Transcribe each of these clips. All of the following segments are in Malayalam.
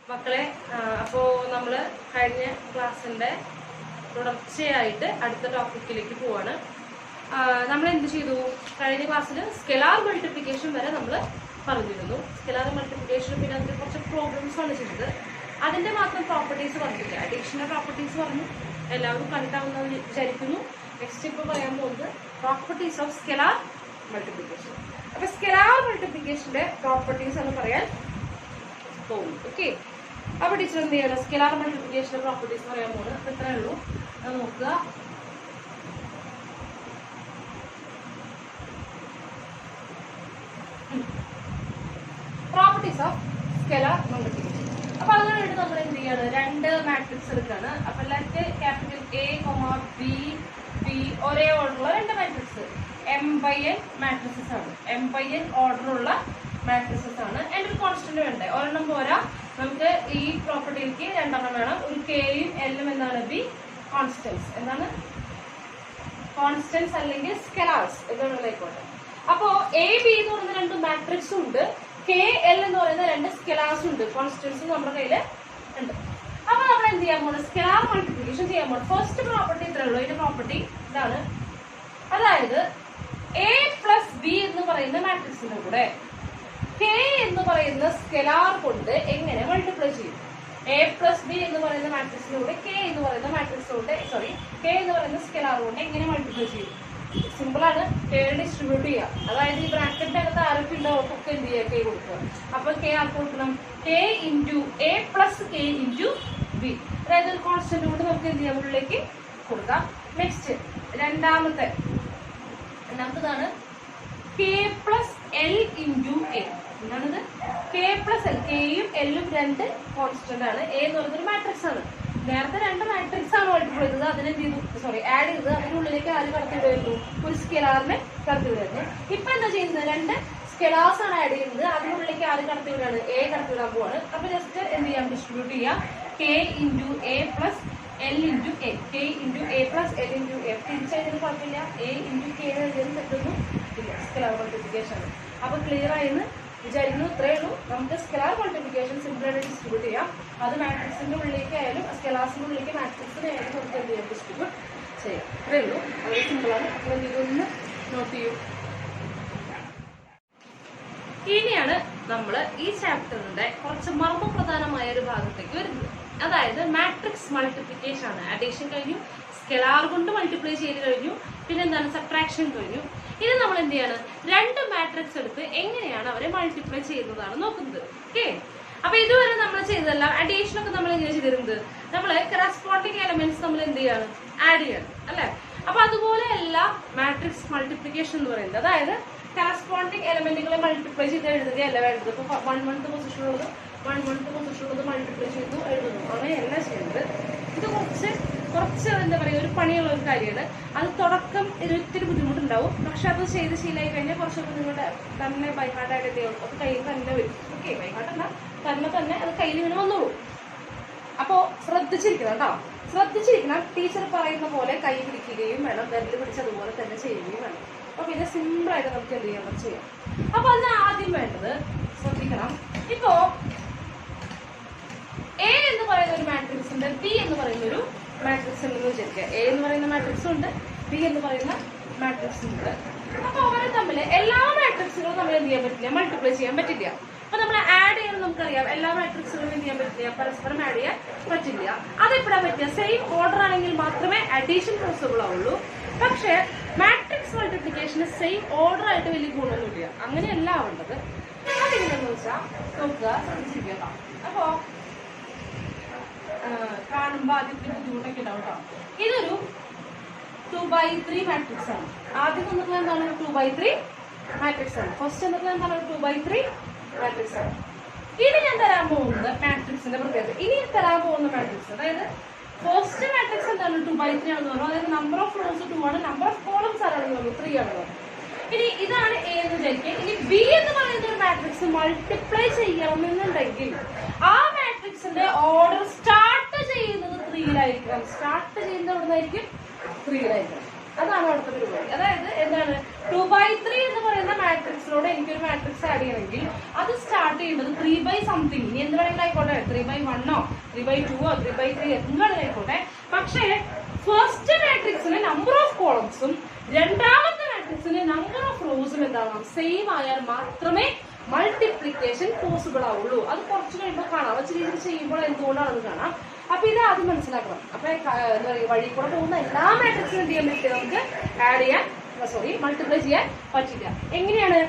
മക്കളെ, അപ്പോൾ നമ്മൾ കഴിഞ്ഞ ക്ലാസ്സിൻ്റെ തുടർച്ചയായിട്ട് അടുത്ത ടോപ്പിക്കിലേക്ക് പോവാണ്. നമ്മൾ എന്ത് ചെയ്തു? കഴിഞ്ഞ ക്ലാസ്സിൽ സ്കെലാർ മൾട്ടിപ്ലിക്കേഷൻ വരെ നമ്മൾ പറഞ്ഞിരുന്നു. സ്കെലാർ മൾട്ടിപ്ലിക്കേഷൻ പിന്നെ അതിൽ കുറച്ച് പ്രോബ്ലംസ് ആണ് ചെയ്തത്. അതിൻ്റെ മാത്രം പ്രോപ്പർട്ടീസ് പറഞ്ഞില്ല. അഡീഷണൽ പ്രോപ്പർട്ടീസ് പറഞ്ഞു, എല്ലാവരും കണ്ടിട്ടാവുന്ന വിചാരിക്കുന്നു. നെക്സ്റ്റ് ഇപ്പോൾ പറയാൻ പോകുന്നത് പ്രോപ്പർട്ടീസ് ഓഫ് സ്കെലാർ മൾട്ടിപ്ലിക്കേഷൻ. അപ്പോൾ സ്കെലാർ മൾട്ടിപ്ലിക്കേഷൻ്റെ പ്രോപ്പർട്ടീസ് എന്ന് പറയാൻ പോകുന്നു. ഓക്കെ, അപ്പോൾ ടീച്ചർ എന്ത് ചെയ്യണം? സ്കെലാർ മൾട്ടിപ്ലിക്കേഷൻ്റെ പ്രോപ്പർട്ടീസ് പറയാൻ പോകുന്നത്. അപ്പോൾ ഇത്രയേ ഉള്ളൂ. അത് നോക്കുക. Properties of scalar multiplication. അപ്പൊ അതിനായിട്ട് നമ്മൾ എന്ത് ചെയ്യാണ്? രണ്ട് മാട്രിക്സ് എടുക്കുകയാണ്. അപ്പൊ let capital A, B, B ഒരേ ഓർഡറുള്ള രണ്ട് മാട്രിക്സ് M/N മാട്രിക്സസ് ആണ്. M/N ഓർഡറുള്ള മാട്രിക്സസ് ആണ്. എൻ്റെ ഒരു കോൺസ്റ്റന്റ് വേണ്ടേ? ഒരെണ്ണം പോരാ, നമുക്ക് ഈ പ്രോപ്പർട്ടിക്ക് രണ്ടെണ്ണം വേണം. ഒരു കെയും എല്ലും എന്താണ്? B constants. എന്താണ്? കോൺസ്റ്റൻസ് അല്ലെങ്കിൽ സ്കെലാർസ് എന്നായിക്കോട്ടെ. അപ്പോ A, B എന്ന് പറയുന്ന രണ്ട് മാട്രിക്സും ഉണ്ട്, കെ എൽ എന്ന് പറയുന്ന രണ്ട് സ്കെലാർസും ഉണ്ട്. കോൺസ്റ്റൻസ് നമ്മുടെ കയ്യിൽ ഉണ്ട്. അപ്പൊ നമ്മൾ എന്ത് ചെയ്യാൻ പോകുന്നത്? സ്കെലാർ മൾട്ടിപ്ലിക്കേഷൻ ചെയ്യാൻ പോകുന്നത്. ഫസ്റ്റ് പ്രോപ്പർട്ടി ഇത്രേ ഉള്ളൂ. ഇതിന്റെ പ്രോപ്പർട്ടി ഇതാണ്. അതായത് A+B എന്ന് പറയുന്ന മാട്രിക്സിന്റെ കൂടെ കെ എന്ന് പറയുന്ന സ്കെലാർ കൊണ്ട് എങ്ങനെ മൾട്ടിപ്ലൈ ചെയ്യും? A+B എന്ന് പറയുന്ന മാട്രിക്സിന്റെ കൂടെ കെ എന്ന് പറയുന്ന മാട്രിക്സ് കൊണ്ട് കെ എന്ന് പറയുന്ന സ്കെലാർ കൊണ്ട് എങ്ങനെ മൾട്ടിപ്ലൈ ചെയ്യും? സിമ്പിൾ ആണ്. കെ ഡിസ്ട്രിബ്യൂട്ട് ചെയ്യുക. അതായത് ഈ ബ്രാക്കറ്റിന്റെ അകത്ത് ആരൊക്കെ ഉണ്ടോ ഒക്കെ എന്ത് ചെയ്യുക? കെ കൊടുക്കുക. അപ്പൊ കെ ആർക്ക് കൊടുക്കണം? K into A + K into B. അതായത് ഒരു കോൺസ്റ്റന്റ് കൊണ്ട് നമുക്ക് എന്ത് ചെയ്യാം? ഉള്ളിലേക്ക് കൊടുക്കാം. നെക്സ്റ്റ് രണ്ടാമത്തതാണ് K + L ഇൻറ്റു A. എന്താണിത്? K + L. കെയും എല്ലും രണ്ട് കോൺസ്റ്റന്റ് ആണ്. A എന്ന് പറയുന്നത് ഒരു മാട്രിക്സ് ആണ്. നേരത്തെ രണ്ട് മാട്രിക്സ് ആണ് മൾട്ടിപ്ലൈ ചെയ്തത്. അതിനെന്ത് ചെയ്തു? ആഡ് ചെയ്തത്. അതിനുള്ളിലേക്ക് ആര് കടത്തിവിടുന്നു? ഒരു സ്കെലാറിനെ കടത്തിവിടുന്നു. ഇപ്പൊ എന്താ ചെയ്യുന്നത്? രണ്ട് സ്കെലാർസ് ആണ് ആഡ് ചെയ്യുന്നത്. അതിനുള്ളിലേക്ക് ആര് കടത്തിവിടാണ്? A കടത്തിവിടാൻ പോവാണ്. അപ്പൊ ജസ്റ്റ് എന്ത് ചെയ്യാം? ഡിസ്ട്രിബ്യൂട്ട് ചെയ്യാം. K into A + L into A. K into A + L into A. തിരിച്ചതിന് കുഴപ്പമില്ല. A ഇൻറ്റു K എഴുതിയത് തെറ്റുന്നു ഇല്ല. സ്കെലാർ മൾട്ടിപ്ലിക്കേഷൻ ആണ്. അപ്പൊ ക്ലിയർ ആയെന്ന് വിചാരിക്കുന്നു. ഇത്രയേ ഉള്ളൂ. നമുക്ക് സ്കെലാർ മൾട്ടിപ്ലിക്കേഷൻ സിമ്പിളായിട്ട് ഡിസ്ട്രിബ്യൂട്ട് ചെയ്യാം. അത് മാട്രിക്സിന്റെ ഉള്ളിലേക്ക് ആയാലും സ്കെലാർസിന്റെ ഉള്ളിലേക്ക് മാട്രിക്സിനെ ആയാലും നമുക്ക് എന്ത് ചെയ്യാം? ഡിസ്ട്രിബ്യൂട്ട് ചെയ്യാം. ഇത്രയേ ഉള്ളൂ. വളരെ സിമ്പിളാണ്. അപ്പോൾ ഇതൊന്ന് നോട്ട് ചെയ്യൂ. ഇനിയാണ് നമ്മൾ ഈ ചാപ്റ്ററിന്റെ കുറച്ച് മർമ്മപ്രധാനമായ ഒരു ഭാഗത്തേക്ക് വരുന്നത്. അതായത് മാട്രിക്സ് മൾട്ടിപ്ലിക്കേഷൻ ആണ്. അഡീഷൻ കഴിഞ്ഞു, സ്കെലാർ കൊണ്ട് മൾട്ടിപ്ലൈ ചെയ്ത് കഴിഞ്ഞു, പിന്നെ എന്താണ്? സബ്ട്രാക്ഷൻ കഴിഞ്ഞു. ഇനി നമ്മൾ എന്ത് ചെയ്യാണ്? രണ്ട് മാട്രിക്സ് എടുത്ത് എങ്ങനെയാണ് അവരെ മൾട്ടിപ്ലൈ ചെയ്യുന്നതാണ് നോക്കുന്നത്. ഓക്കെ, അപ്പൊ ഇതുവരെ നമ്മൾ ചെയ്തതെല്ലാം അഡീഷൻ ഒക്കെ നമ്മൾ എങ്ങനെ ചെയ്തിരുന്നത്? നമ്മൾ കറസ്പോണ്ടിങ് എലമെന്റ്സ് നമ്മൾ എന്ത് ചെയ്യാണ്? ആഡ് ചെയ്യണം അല്ലെ? അപ്പൊ അതുപോലെ അല്ല മാട്രിക്സ് മൾട്ടിപ്ലിക്കേഷൻ എന്ന് പറയുന്നത്. അതായത് കറസ്പോണ്ടിങ് എലമെന്റുകളെ മൾട്ടിപ്ലൈ ചെയ്ത് എഴുതുകയല്ല വേണ്ടത്. ഇപ്പൊ 1 പൊസിഷനുള്ളത് 1 പൊസിഷനുള്ളത് മൾട്ടിപ്ലൈ ചെയ്തു എഴുതുന്നു, അങ്ങനെയല്ല ചെയ്യുന്നത്. ഇത് കുറച്ച് എന്താ പറയുക, ഒരു പണിയുള്ള ഒരു കാര്യമാണ്. അത് തുടക്കം ഒത്തിരി ബുദ്ധിമുട്ടുണ്ടാവും. പക്ഷെ അത് ചെയ്ത് ശീലമായി കഴിഞ്ഞാൽ കുറച്ചൊക്കെ നിങ്ങളുടെ തന്നെ ബൈഹാർട്ടായിട്ട് എന്ത് ചെയ്യും? അത് കയ്യിൽ തന്നെ വരും. ഓക്കെ, ബൈഹാർട്ടല്ല, തന്നെ അത് കയ്യിൽ ഇങ്ങനെ വന്നോളൂ. അപ്പോൾ ശ്രദ്ധിച്ചിരിക്കണം കേട്ടോ, ശ്രദ്ധിച്ചിരിക്കണം. ടീച്ചർ പറയുന്ന പോലെ കൈ പിടിക്കുകയും വേണം, വിരൽ പിടിച്ച് അതുപോലെ തന്നെ ചെയ്യുകയും വേണം. അപ്പൊ പിന്നെ സിമ്പിളായിട്ട് നമുക്ക് എന്ത് ചെയ്യാം? അപ്പൊ അതിന് ആദ്യം വേണ്ടത് ശ്രദ്ധിക്കണം. ഇപ്പോ A എന്ന് പറയുന്ന ഒരു മാട്രിക്സ് ഉണ്ട്, B എന്ന് പറയുന്ന ഒരു മാട്രിക്സ് ഉണ്ടെന്ന് വിചാരിക്കുക. A എന്ന് പറയുന്ന മാട്രിക്സും ഉണ്ട്, B എന്ന് പറയുന്ന മാട്രിക്സും ഉണ്ട്. അപ്പൊ അവരെ തമ്മിൽ എല്ലാ മാട്രിക്സുകളും നമ്മൾ എന്ത് ചെയ്യാൻ പറ്റില്ല? മൾട്ടിപ്ലൈ ചെയ്യാൻ പറ്റില്ല. അപ്പൊ നമ്മൾ ആഡ് ചെയ്യാൻ നമുക്കറിയാം. എല്ലാ മാട്രിക്സുകളും എന്ത് ചെയ്യാൻ പറ്റില്ല? പരസ്പരം ആഡ് ചെയ്യാൻ പറ്റില്ല. അതെപ്പോഴാ പറ്റുക? സെയിം ഓർഡർ ആണെങ്കിൽ മാത്രമേ അഡീഷൻ പോസിബിൾ ആവുള്ളൂ. പക്ഷെ മാട്രിക്സ് മൾട്ടിപ്ലിക്കേഷന് സെയിം ഓർഡർ ആയിട്ട് വലിയ ഗുണമൊന്നുമില്ല. അങ്ങനെയല്ല ആവേണ്ടത്. അതെങ്ങനെയാണെന്ന് വെച്ചാൽ നോക്കുക, ശ്രദ്ധിച്ചിരിക്കുക. അപ്പോ കാണുമ്പോൾ ആദ്യത്തെ ബുദ്ധിമുട്ടൊക്കെ ഉണ്ടാവും കേട്ടോ. ഇതൊരു 2/3 മാട്രിക്സ് ആണ്. ആദ്യം വന്നിട്ടുള്ള എന്താണ്? 2/3 മാട്രിക്സ് ആണ്. ഫസ്റ്റ് വന്നിട്ടുള്ള എന്താണ്? 2/3 മാട്രിക്സ് ആണ്. ഇനി ഞാൻ തരാൻ പോകുന്നത് മാട്രിക്സിന്റെ പ്രത്യേകത. ഇനി തരാൻ പോകുന്ന മാട്രിക്സ്, അതായത് ഫസ്റ്റ് മാട്രിക്സ് എന്താണ്? 2/3 ആണെന്ന് പറഞ്ഞു. അതായത് നമ്പർ ഓഫ് റോസ് 2 ആണ്, നമ്പർ ഓഫ് കോളംസ് ആണെന്ന് പറഞ്ഞു 3 ആണെന്ന് പറഞ്ഞു. ഇനി ഇതാണ് A എന്ന് വിചാരിക്കുക. ഇനി B എന്ന് പറയുന്ന ഒരു മാട്രിക്സ് മൾട്ടിപ്ലൈ ചെയ്യണമെന്നുണ്ടെങ്കിൽ ആ മാട്രിക്സിന്റെ ഓർഡർ സ്റ്റാർട്ട് ചെയ്യുന്നത് 3-ലായിരിക്കണം. സ്റ്റാർട്ട് ചെയ്യുന്നത് എവിടുന്നായിരിക്കും? 3-ലായിരിക്കണം. അതാണ് അവിടുത്തെ പരിപാടി. അതായത് എന്താണ്? 2/3 എന്ന് പറയുന്ന മാട്രിക്സിനോട് എനിക്കൊരു മാട്രിക്സ് ആഡ് ചെയ്യണമെങ്കിൽ അത് സ്റ്റാർട്ട് ചെയ്യേണ്ടത് 3/something. ഇനി എന്ത് വേണമെങ്കിലും ആയിക്കോട്ടെ, 3/1 3/2 3/3 എന്ത് വേണമെങ്കിലും ആയിക്കോട്ടെ. പക്ഷേ ഫസ്റ്റ് മാട്രിക്സിന് നമ്പർ ഓഫ് കോളംസും രണ്ടാമത്തെ മാട്രിക്സിന് നമ്പർ ഓഫ് റോസും എന്താകണം, സെയിം ആയാൽ മാത്രമേ മൾട്ടിപ്ലിക്കേഷൻ പോസിബിൾ ആവുള്ളൂ. അത് കുറച്ച് കഴിയുമ്പോൾ കാണാം, വെച്ച് രീതിയിൽ ചെയ്യുമ്പോൾ എന്തുകൊണ്ടാണെന്ന് കാണാം. അപ്പൊ ഇത് ആദ്യം മനസ്സിലാക്കണം. അപ്പൊ എന്താ പറയുക, വഴി കൂടെ പോകുന്ന എല്ലാ മാട്രിക്സിനും എന്ത് ചെയ്യാൻ പറ്റില്ല, നമുക്ക് ആഡ് ചെയ്യാൻ മൾട്ടിപ്ലൈ ചെയ്യാൻ പറ്റില്ല. എങ്ങനെയാണ്?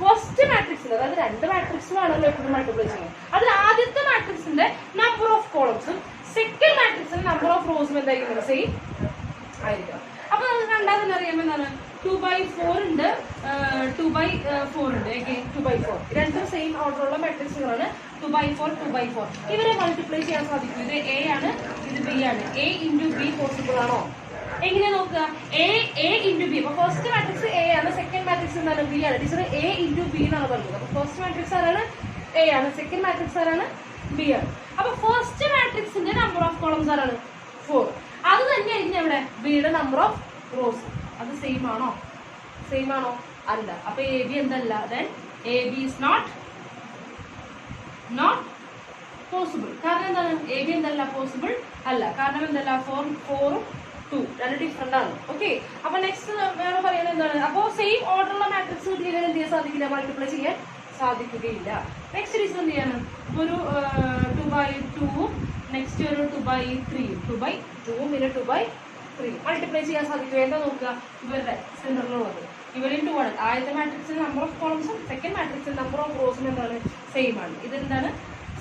ഫസ്റ്റ് മാട്രിക്സിൽ, അതായത് രണ്ട് മാട്രിക്സിലാണല്ലോ എപ്പോഴും മൾട്ടിപ്ലൈ ചെയ്യുന്നത്. അതിൽ ആദ്യത്തെ മാട്രിക്സിന്റെ നമ്പർ ഓഫ് കോളംസും സെക്കൻഡ് മാട്രിക്സിന്റെ നമ്പർ ഓഫ് റോസും എന്തായിരിക്കും, സെയിം ആയിരിക്കും. അപ്പൊ നമുക്ക് കണ്ടാൽ തന്നെ അറിയാം എന്താണ്, 2/4 ഉണ്ട്, 2/4 ഉണ്ട്, 2/4 രണ്ടും സെയിം ഓർഡറുള്ള മാട്രിക്സുകളാണ്. 2/4 2/4 ഇവരെ മൾട്ടിപ്ലൈ ചെയ്യാൻ സാധിക്കും. ഇത് എ ആണ്, ഇത് ബി ആണ്. എ ഇൻറ്റു ബി പോസിബിൾ ആണോ? എങ്ങനെ നോക്കുക? A into B. അപ്പൊ ഫസ്റ്റ് മാട്രിക്സ് എ ആണ്, സെക്കൻഡ് മാട്രിക്സ് എന്താണ്, ബി ആണ്. ടീച്ചർ എ ഇൻറ്റു ബി എന്നാണ് പറഞ്ഞത്. അപ്പൊ ഫസ്റ്റ് മാട്രിക്സ് ആരാണ്, എ ആണ്. സെക്കൻഡ് മാട്രിക്സ് ആരാണ്, ബി ആണ്. അപ്പൊ ഫസ്റ്റ് മാട്രിക്സിന്റെ നമ്പർ ഓഫ് കോളംസ് ആരാണ്, 4. അത് തന്നെയായിരിക്കും ഇവിടെ ബിയുടെ നമ്പർ ഓഫ് റോസ്. അത് സെയിം ആണോ? സെയിം ആണോ? അല്ല. അപ്പൊ എ ബി എന്തല്ല, then A B is not possible. കാരണം എന്താണ്, എ ബി എന്തല്ല, പോസിബിൾ അല്ല. കാരണം എന്തല്ല, 4 2 രണ്ട് ഡിഫറെന്റ് ആണ്. ഓക്കെ. അപ്പൊ നെക്സ്റ്റ് വേറെ പറയുന്നത് എന്താണ്, അപ്പൊ സെയിം ഓർഡറുള്ള മാട്രിക്സ് കിട്ടിയാൽ എന്ത് ചെയ്യാൻ സാധിക്കില്ല, മൾട്ടിപ്ലൈ ചെയ്യാൻ സാധിക്കുകയില്ല. നെക്സ്റ്റ് റീസൺ എന്ത് ചെയ്യാണ്, ഒരു 2/2 നെക്സ്റ്റ് ഒരു 2/3 2/2 പിന്നെ 2/3 മൾട്ടിപ്ലൈ ചെയ്യാൻ സാധിക്കും. എന്താ നോക്കുക, ഇവരുടെ സെന്ററിലുള്ളത് ഇവരും 2 ആണ്. ആദ്യത്തെ മാട്രിക്സിന്റെ നമ്പർ ഓഫ് കോളംസും സെക്കൻഡ് മാട്രിക്സിന്റെ നമ്പർ ഓഫ് റോസും എന്താണ്, സെയിം ആണ്. ഇതെന്താണ്,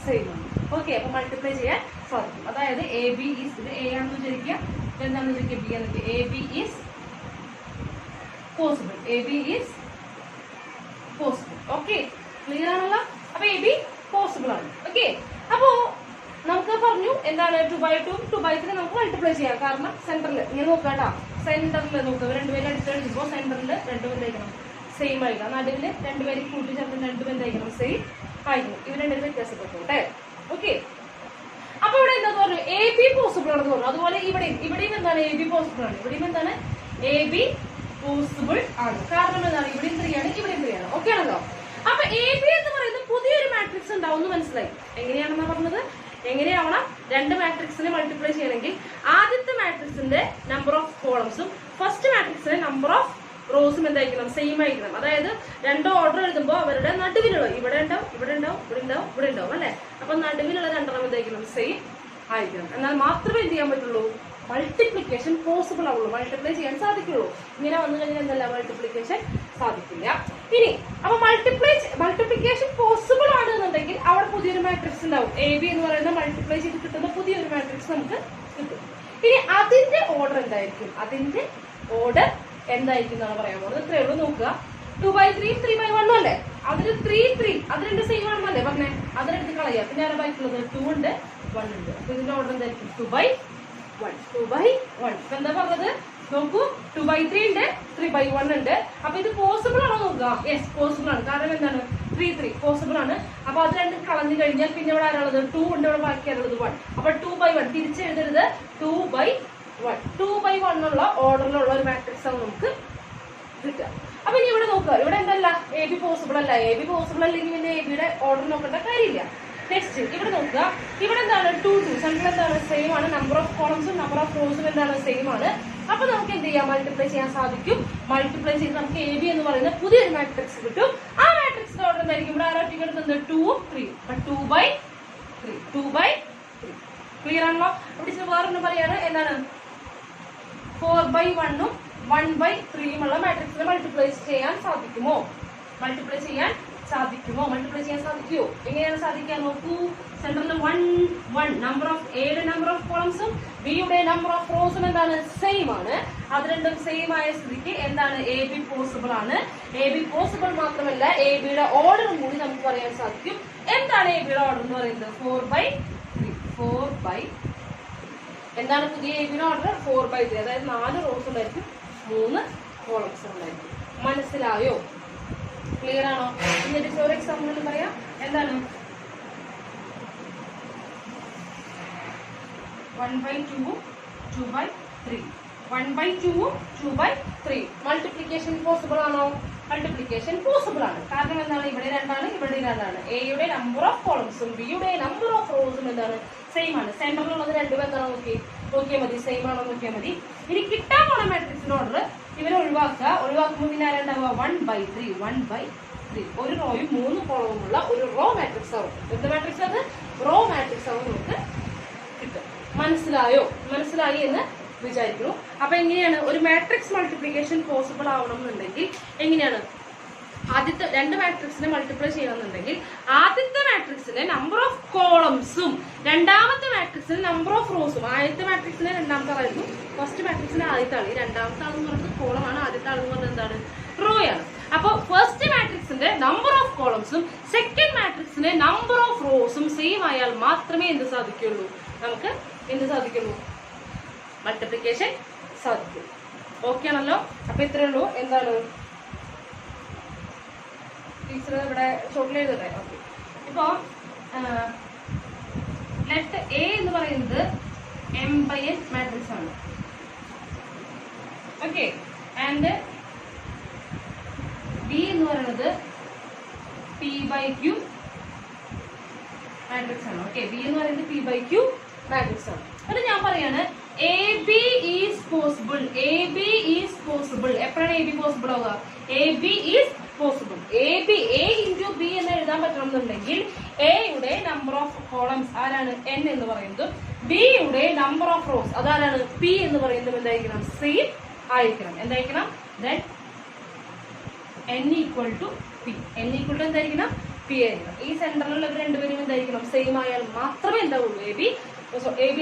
സെയിം ആണ്. ഓക്കെ. അപ്പൊ മൾട്ടിപ്ലൈ ചെയ്യാൻ സാധിക്കും. അതായത് എ ബി ഈസ്, ഇത് എ ആണെന്ന് വിചാരിക്കുക, എന്താണെന്ന് വിചാരിക്കുക, ബി ആണെന്ന് വിചാരിക്കുക. A B is possible. A B is possible. Okay, clear ആണല്ലോ? അപ്പൊ എ ബി പോസിബിൾ ആണ്. ഓക്കെ. അപ്പോ നമുക്ക് പറഞ്ഞു എന്താണ്, 2/2 2/3 നമുക്ക് മൾട്ടിപ്ലൈ ചെയ്യാം. കാരണം സെന്ററിൽ ഇങ്ങനെ നോക്കുക കേട്ടോ, സെന്ററിൽ നോക്കുക, രണ്ടുപേരും അടുത്തെഴുതുമ്പോൾ സെന്ററിൽ രണ്ടുപേരും തയ്ക്കണം, സെയിം ആയിരിക്കണം. നടുവിൽ രണ്ടുപേരും കൂട്ടി ചേർത്ത് രണ്ടുപേരും തയ്ക്കണം, സെയിം ആയിരിക്കും. ഇവർ രണ്ടുപേരും വ്യത്യാസപ്പെട്ടോട്ടെ. ഓക്കെ. അപ്പൊ ഇവിടെ എന്താ പറഞ്ഞു, എ ബി പോസിബിൾ ആണെന്ന് പറഞ്ഞു. അതുപോലെ ഇവിടെയും എന്താണ്, എ ബി പോസിബിൾ ആണ്. ഇവിടെയും എന്താണ്, എ ബി പോസിബിൾ ആണ്. കാരണം എന്താണ്, ഇവിടെയും 3 ആണ്, ഇവിടെയും 3 ആണ്. ഓക്കെ ആണല്ലോ? അപ്പൊ എ ബി എന്ന് പറയുന്നത് പുതിയൊരു മാട്രിക്സ് ഉണ്ടാവും എന്ന് മനസ്സിലായി. എങ്ങനെയാണെന്നാ പറഞ്ഞത്, എങ്ങനെയാവണം, രണ്ട് മാട്രിക്സിനെ മൾട്ടിപ്ലൈ ചെയ്യണമെങ്കിൽ ആദ്യത്തെ മാട്രിക്സിന്റെ നമ്പർ ഓഫ് കോളംസും ഫസ്റ്റ് മാട്രിക്സിന്റെ നമ്പർ ഓഫ് റോസും എന്തായിരിക്കണം, സെയിം ആയിരിക്കണം. അതായത് രണ്ട് ഓർഡർ എഴുതുമ്പോൾ അവരുടെ നടുവിലുള്ള ഇവിടെ ഉണ്ടാവും, ഇവിടെ ഉണ്ടാവും, ഇവിടെ ഉണ്ടാവും, ഇവിടെ ഉണ്ടാവും അല്ലെ. അപ്പൊ നടുവിലുള്ള രണ്ടെണ്ണം എന്തായിരിക്കണം, സെയിം ആയിരിക്കണം. എന്നാൽ മാത്രമേ എന്ത് ചെയ്യാൻ പറ്റുള്ളൂ, മൾട്ടിപ്ലിക്കേഷൻ പോസിബിൾ ആവുള്ളൂ, മൾട്ടിപ്ലൈ ചെയ്യാൻ സാധിക്കുള്ളൂ. ഇങ്ങനെ വന്നു കഴിഞ്ഞാൽ എന്തല്ല, മൾട്ടിപ്ലിക്കേഷൻ സാധിക്കില്ല. ഇനി അപ്പൊ മൾട്ടിപ്ലിക്കേഷൻ പോസിബിൾ ആണ് എന്നുണ്ടെങ്കിൽ അവിടെ പുതിയൊരു മാട്രിക്സ് ഉണ്ടാവും. എ ബി എന്ന് പറയുന്ന മൾട്ടിപ്ലൈ ചെയ്ത് കിട്ടുന്ന പുതിയൊരു മാട്രിക്സ് നമുക്ക് കിട്ടും. ഇനി അതിന്റെ ഓർഡർ എന്തായിരിക്കും, അതിന്റെ ഓർഡർ എന്തായിരിക്കും എന്നാണ് പറയാൻ പോകുന്നത്. ഇത്രയേ ഉള്ളൂ. നോക്കുക, 2/3 3/1 അല്ലേ, അതിന് 3 അത് രണ്ട് സെയിം ആണെന്നല്ലേ പറഞ്ഞേ. അതിനെടുത്ത് കളയാം. പിന്നെ ആരാ ബാക്കിയുള്ളത്, 2 ഉണ്ട് 1 ഉണ്ട്. അപ്പൊ ഇതിന്റെ ഓർഡർ എന്തായിരിക്കും, 2/1 2/1. ഇപ്പൊ എന്താ പറഞ്ഞത് നോക്കൂ, 2/3 ഉണ്ട് 3/1 ഉണ്ട്. അപ്പൊ ഇത് പോസിബിൾ ആണോ നോക്കുക. യെസ്, പോസിബിൾ ആണ്. കാരണം എന്താണ്, 3 പോസിബിൾ ആണ്. അപ്പൊ അത് രണ്ടും കളഞ്ഞു കഴിഞ്ഞാൽ പിന്നെ ഇവിടെ ആരാളുള്ളത്, 2 ഉണ്ട്, ഇവിടെ ബാക്കി ആരുള്ളത് 1. അപ്പൊ 2/1 തിരിച്ചെഴുതരുത്, 2/1 2/1 ഉള്ള ഓർഡറിലുള്ള ഒരു മാട്രിക്സ് ആണ് നമുക്ക് കിട്ടുക. അപ്പൊ ഇനി ഇവിടെ നോക്കുക, ഇവിടെ എന്തല്ല, എ ബി പോസിബിൾ അല്ല. എ ബി പോസിബിൾ അല്ലെങ്കിൽ പിന്നെ എ ബിയുടെ ഓർഡർ നോക്കേണ്ട കാര്യമില്ല. നെക്സ്റ്റ് ഇവിടെ നോക്കുക, ഇവിടെ എന്താണ്, 2 സെന്ററിൽ എന്താണ്, സെയിം ആണ്. നമ്പർ ഓഫ് കോളംസും നമ്പർ ഓഫ് റോസും എന്താണ്, സെയിം ആണ്. അപ്പൊ നമുക്ക് എന്ത് ചെയ്യാം, മൾട്ടിപ്ലൈ ചെയ്യാൻ സാധിക്കും. മൾട്ടിപ്ലൈ ചെയ്ത് നമുക്ക് എ ബി എന്ന് പറയുന്ന പുതിയൊരു മാട്രിക്സ് കിട്ടും. ആ മാട്രിക്സിന്റെ ഓർഡർ എന്തായിരിക്കും, ഇവിടെ ആരാ എടുക്കുന്നത്, 2 3. അപ്പൊ 2/3 ക്ലിയർ ആണല്ലോ? ഇവിടെ വേറൊന്നും പറയാണ്, എന്താണ്, 4/1 1/3 ഉള്ള മാട്രിക്സിനെ മൾട്ടിപ്ലൈ ചെയ്യാൻ സാധിക്കുമോ, മൾട്ടിപ്ലൈ ചെയ്യാൻ സാധിക്കുമോ? മൾട്ടിപ്ലൈ ചെയ്യാൻ സാധിക്കുമോ? എങ്ങനെയാണ് സാധിക്കാൻ നോക്കൂ. സെന്ററിൽ 1 നമ്പർ ഓഫ് എയുടെ നമ്പർ ഓഫ് കോളംസും ബിയുടെ നമ്പർ ഓഫ് റോസും എന്താണ്, സെയിം ആണ്. അത് രണ്ടും സെയിം ആയ സ്ഥിതിക്ക് എന്താണ്, എ ബി പോസിബിൾ ആണ്. എ ബി പോസിബിൾ മാത്രമല്ല, എ ബിയുടെ ഓർഡറും കൂടി നമുക്ക് പറയാൻ സാധിക്കും. എന്താണ് എ ബിയുടെ ഓർഡർ എന്ന് പറയുന്നത്, 4/3 എന്താണ് പുതിയ എ ബിയുടെ ഓർഡർ, 4/3. അതായത് 4 റോസ് ഉണ്ടായിരിക്കും, 3 കോളംസ് ഉണ്ടായിരിക്കും. മനസ്സിലായോ? ക്ലിയർ ആണോ? എന്നിട്ട് ഒരു എക്സാമ്പിൾ പറയാം. എന്താണ്, 1/2 2/3 1/2 2/3 മൾട്ടിപ്ലിക്കേഷൻ പോസിബിൾ ആണോ മൾട്ടിപ്ലിക്കേഷൻ പോസിബിൾ ആണ്. കാരണം എന്താണ്, ഇവിടെ രണ്ടാണ്, ഇവിടെ രണ്ടാണ്. എയുടെ നമ്പർ ഓഫ് കോളംസും ബിയുടെ നമ്പർ ഓഫ് റോസും എന്താണ്, സെയിം ആണ്. സെന്ററിലുള്ളത് രണ്ടും എന്താണ് നോക്കിയാൽ മതി, സെയിം ആണോ നോക്കിയാൽ മതി. ഇനി കിട്ടാൻ പോണ മാട്രിക്സിന്റെ ഓർഡർ ഇവരെ ഒഴിവാക്കുമ്പോൾ പിന്നെ ആരുണ്ടാവുക 1/3 1/3. ഒരു റോയും 3 കോളവുമുള്ള ഒരു റോ മാട്രിക്സ് ആവും. എന്ത് മാട്രിക്സ് അത്? റോ മാട്രിക്സ് ആവും നമുക്ക് കിട്ടും. മനസ്സിലായി എന്ന് വിചാരിക്കുന്നു. അപ്പൊ എങ്ങനെയാണ് ഒരു മാട്രിക്സ് മൾട്ടിപ്ലിക്കേഷൻ പോസിബിൾ ആവണം എന്നുണ്ടെങ്കിൽ എങ്ങനെയാണ്, ആദ്യത്തെ രണ്ട് മാട്രിക്സിനെ മൾട്ടിപ്ലൈ ചെയ്യണമെന്നുണ്ടെങ്കിൽ ആദ്യത്തെ മാട്രിക്സിന്റെ നമ്പർ ഓഫ് കോളംസും രണ്ടാമത്തെ മാട്രിക്സിന്റെ നമ്പർ ഓഫ് റോസും, ആദ്യത്തെ മാട്രിക്സിന് രണ്ടാമത്തെ ആളായിരുന്നു, ഫസ്റ്റ് മാട്രിക്സിന് ആദ്യത്തെ ആൾ, രണ്ടാമത്തെ ആളെന്ന് പറയുന്നത് കോളമാണ്, ആദ്യത്തെ ആളെന്ന് പറയുന്നത് എന്താണ്, റോ ആണ്. അപ്പൊ ഫസ്റ്റ് മാട്രിക്സിന്റെ നമ്പർ ഓഫ് കോളംസും സെക്കൻഡ് മാട്രിക്സിന്റെ നമ്പർ ഓഫ് റോസും സെയിം ആയാൽ മാത്രമേ എന്ത് സാധിക്കുള്ളൂ, നമുക്ക് എന്ത് സാധിക്കുള്ളൂ, മൾട്ടിപ്ലിക്കേഷൻ സാധിക്കും. ഓക്കെ ആണല്ലോ. അപ്പൊ ഇത്രയേ ഉള്ളൂ. എന്താണ് ടീച്ചർ ഇവിടെ ഷോർട്ടിൽ എഴുതട്ടെ. ഓക്കെ, ഇപ്പോ ലെറ്റ് എ എന്ന് പറയുന്നത് m/n മാട്രിക്സ് ആണ്. ഓക്കെ, ആൻഡ് ബി എന്ന് പറയുന്നത് p/q മാട്രിക്സ് ആണ്. ഓക്കെ, ബി എന്ന് പറയുന്നത് p/q മാട്രിക്സ് ആണ്. അത് ഞാൻ പറയാണ് AB is possible. AB is possible. എപ്പോഴാണ് AB പോസിബിൾ ആവുക? AB is possible. AB A into B എന്ന് എഴുതാൻ പറ്റണമെന്നുണ്ടെങ്കിൽ എയുടെ നമ്പർ ഓഫ് കോളംസ് ആരാണ്, n എന്ന് പറയുന്നത്, ബിയുടെ നമ്പർ ഓഫ് റോസ് അതാരാണ്, P എന്ന് പറയുന്നത് എന്തായിരിക്കണം, സെയിം ആയിരിക്കണം. എന്തായിരിക്കണം? Then n equal to P. n equal to എന്തായിരിക്കണം, P ആയിരിക്കണം. ഈ സെന്ററിലുള്ള രണ്ടുപേരും എന്തായിരിക്കണം, സെയിം ആയാൽ മാത്രമേ എന്താവുള്ളൂ AB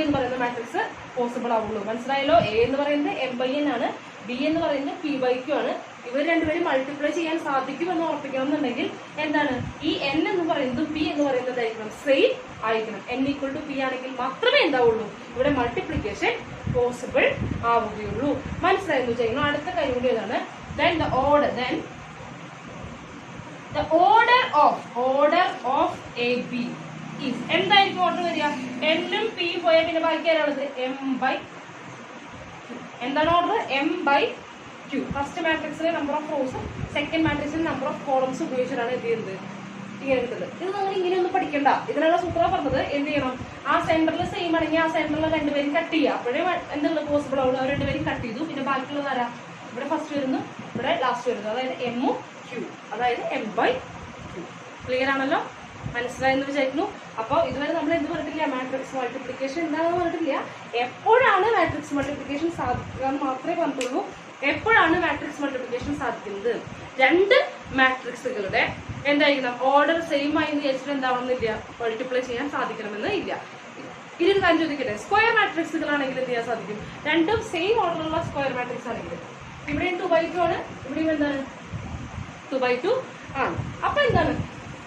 എന്ന് പറയുന്ന മാട്രിക്സ് പോസിബിൾ ആവുള്ളൂ. മനസ്സിലായല്ലോ. എ എന്ന് പറയുന്നത് m/n ആണ്, ബി എന്ന് പറയുന്നത് p/q ആണ്. ഇവർ രണ്ടുപേരും മൾട്ടിപ്ലൈ ചെയ്യാൻ സാധിക്കുമെന്ന് ഉറപ്പിക്കണം എന്നുണ്ടെങ്കിൽ എന്താണ്, ഈ n എന്ന് പറയുന്നതും p എന്ന് പറയുന്നതായിരിക്കണം സെയിം ആയിരിക്കണം. n equal to p ആണെങ്കിൽ മാത്രമേ എന്താവുള്ളൂ, ഇവിടെ മൾട്ടിപ്ലിക്കേഷൻ പോസിബിൾ ആവുകയുള്ളൂ. മനസ്സിലായെന്ന് ചെയ്യുന്നു. അടുത്ത കാര്യം കൂടി ഏതാണ്, then the order of AB is എന്തായിരിക്കും ഓർഡർ വരിക, എന്നും p പോയാൽ പിന്നെ ബാക്കി ആരാണത്, m/q. എന്താണ് ഓർഡർ, m/q. ഫസ്റ്റ് മാട്രിക്സിലെ നമ്പർ ഓഫ് റോസും സെക്കൻഡ് മാട്രിക്സിലെ നമ്പർ ഓഫ് കോളംസും ഉപയോഗിച്ചിട്ടാണ് എന്ത് ചെയ്യുന്നത്, ഇങ്ങനെ എടുത്തത്. ഇത് നിങ്ങൾ ഇങ്ങനെയൊന്നും പഠിക്കണ്ട. ഇതിനുള്ള സൂത്ര പറഞ്ഞത് എന്ത് ചെയ്യണം, ആ സെന്ററിൽ സെയിം ആണെങ്കിൽ ആ സെന്ററിൽ രണ്ടുപേരും കട്ട് ചെയ്യുക. അപ്പോഴേ എന്തുള്ളത് പോസിബിൾ ആവുള്ളൂ. അവർ രണ്ടുപേരും കട്ട് ചെയ്തു. പിന്നെ ബാക്കിയുള്ളത് ആരാ, ഇവിടെ ഫസ്റ്റ് വരുന്നു, ഇവിടെ ലാസ്റ്റ് വരുന്നു, അതായത് m q, അതായത് m/q. ക്ലിയർ ആണല്ലോ. മനസ്സിലായെന്ന് വിചാരിക്കുന്നു. അപ്പോൾ ഇതുവരെ നമ്മൾ എന്ത് പറഞ്ഞിട്ടില്ല, മാട്രിക്സ് മൾട്ടിപ്ലിക്കേഷൻ എന്താണെന്ന് പറഞ്ഞിട്ടില്ല. എപ്പോഴാണ് മാട്രിക്സ് മൾട്ടിപ്ലിക്കേഷൻ സാധിക്കുക എന്ന് മാത്രമേ പറഞ്ഞിട്ടുള്ളൂ. എപ്പോഴാണ് മാട്രിക്സ് മൾട്ടിപ്ലിക്കേഷൻ സാധിക്കുന്നത്, രണ്ട് മാട്രിക്സുകളുടെ എന്തായിരിക്കണം, ഓർഡർ സെയിം ആയി വിചാരിച്ചിട്ട് എന്താവണമെന്നില്ല, മൾട്ടിപ്ലൈ ചെയ്യാൻ സാധിക്കണമെന്ന് ഇല്ല. ഇതൊരു കാര്യം ചോദിക്കട്ടെ, സ്ക്വയർ മാട്രിക്സുകളാണെങ്കിൽ എന്ത് ചെയ്യാൻ സാധിക്കും, രണ്ടും സെയിം ഓർഡറുള്ള സ്ക്വയർ മാട്രിക്സ് ആണെങ്കിൽ ഇവിടെയും 2/2 ആണ്, ഇവിടെയും എന്താണ് 2/2 ആണ്. അപ്പൊ എന്താണ്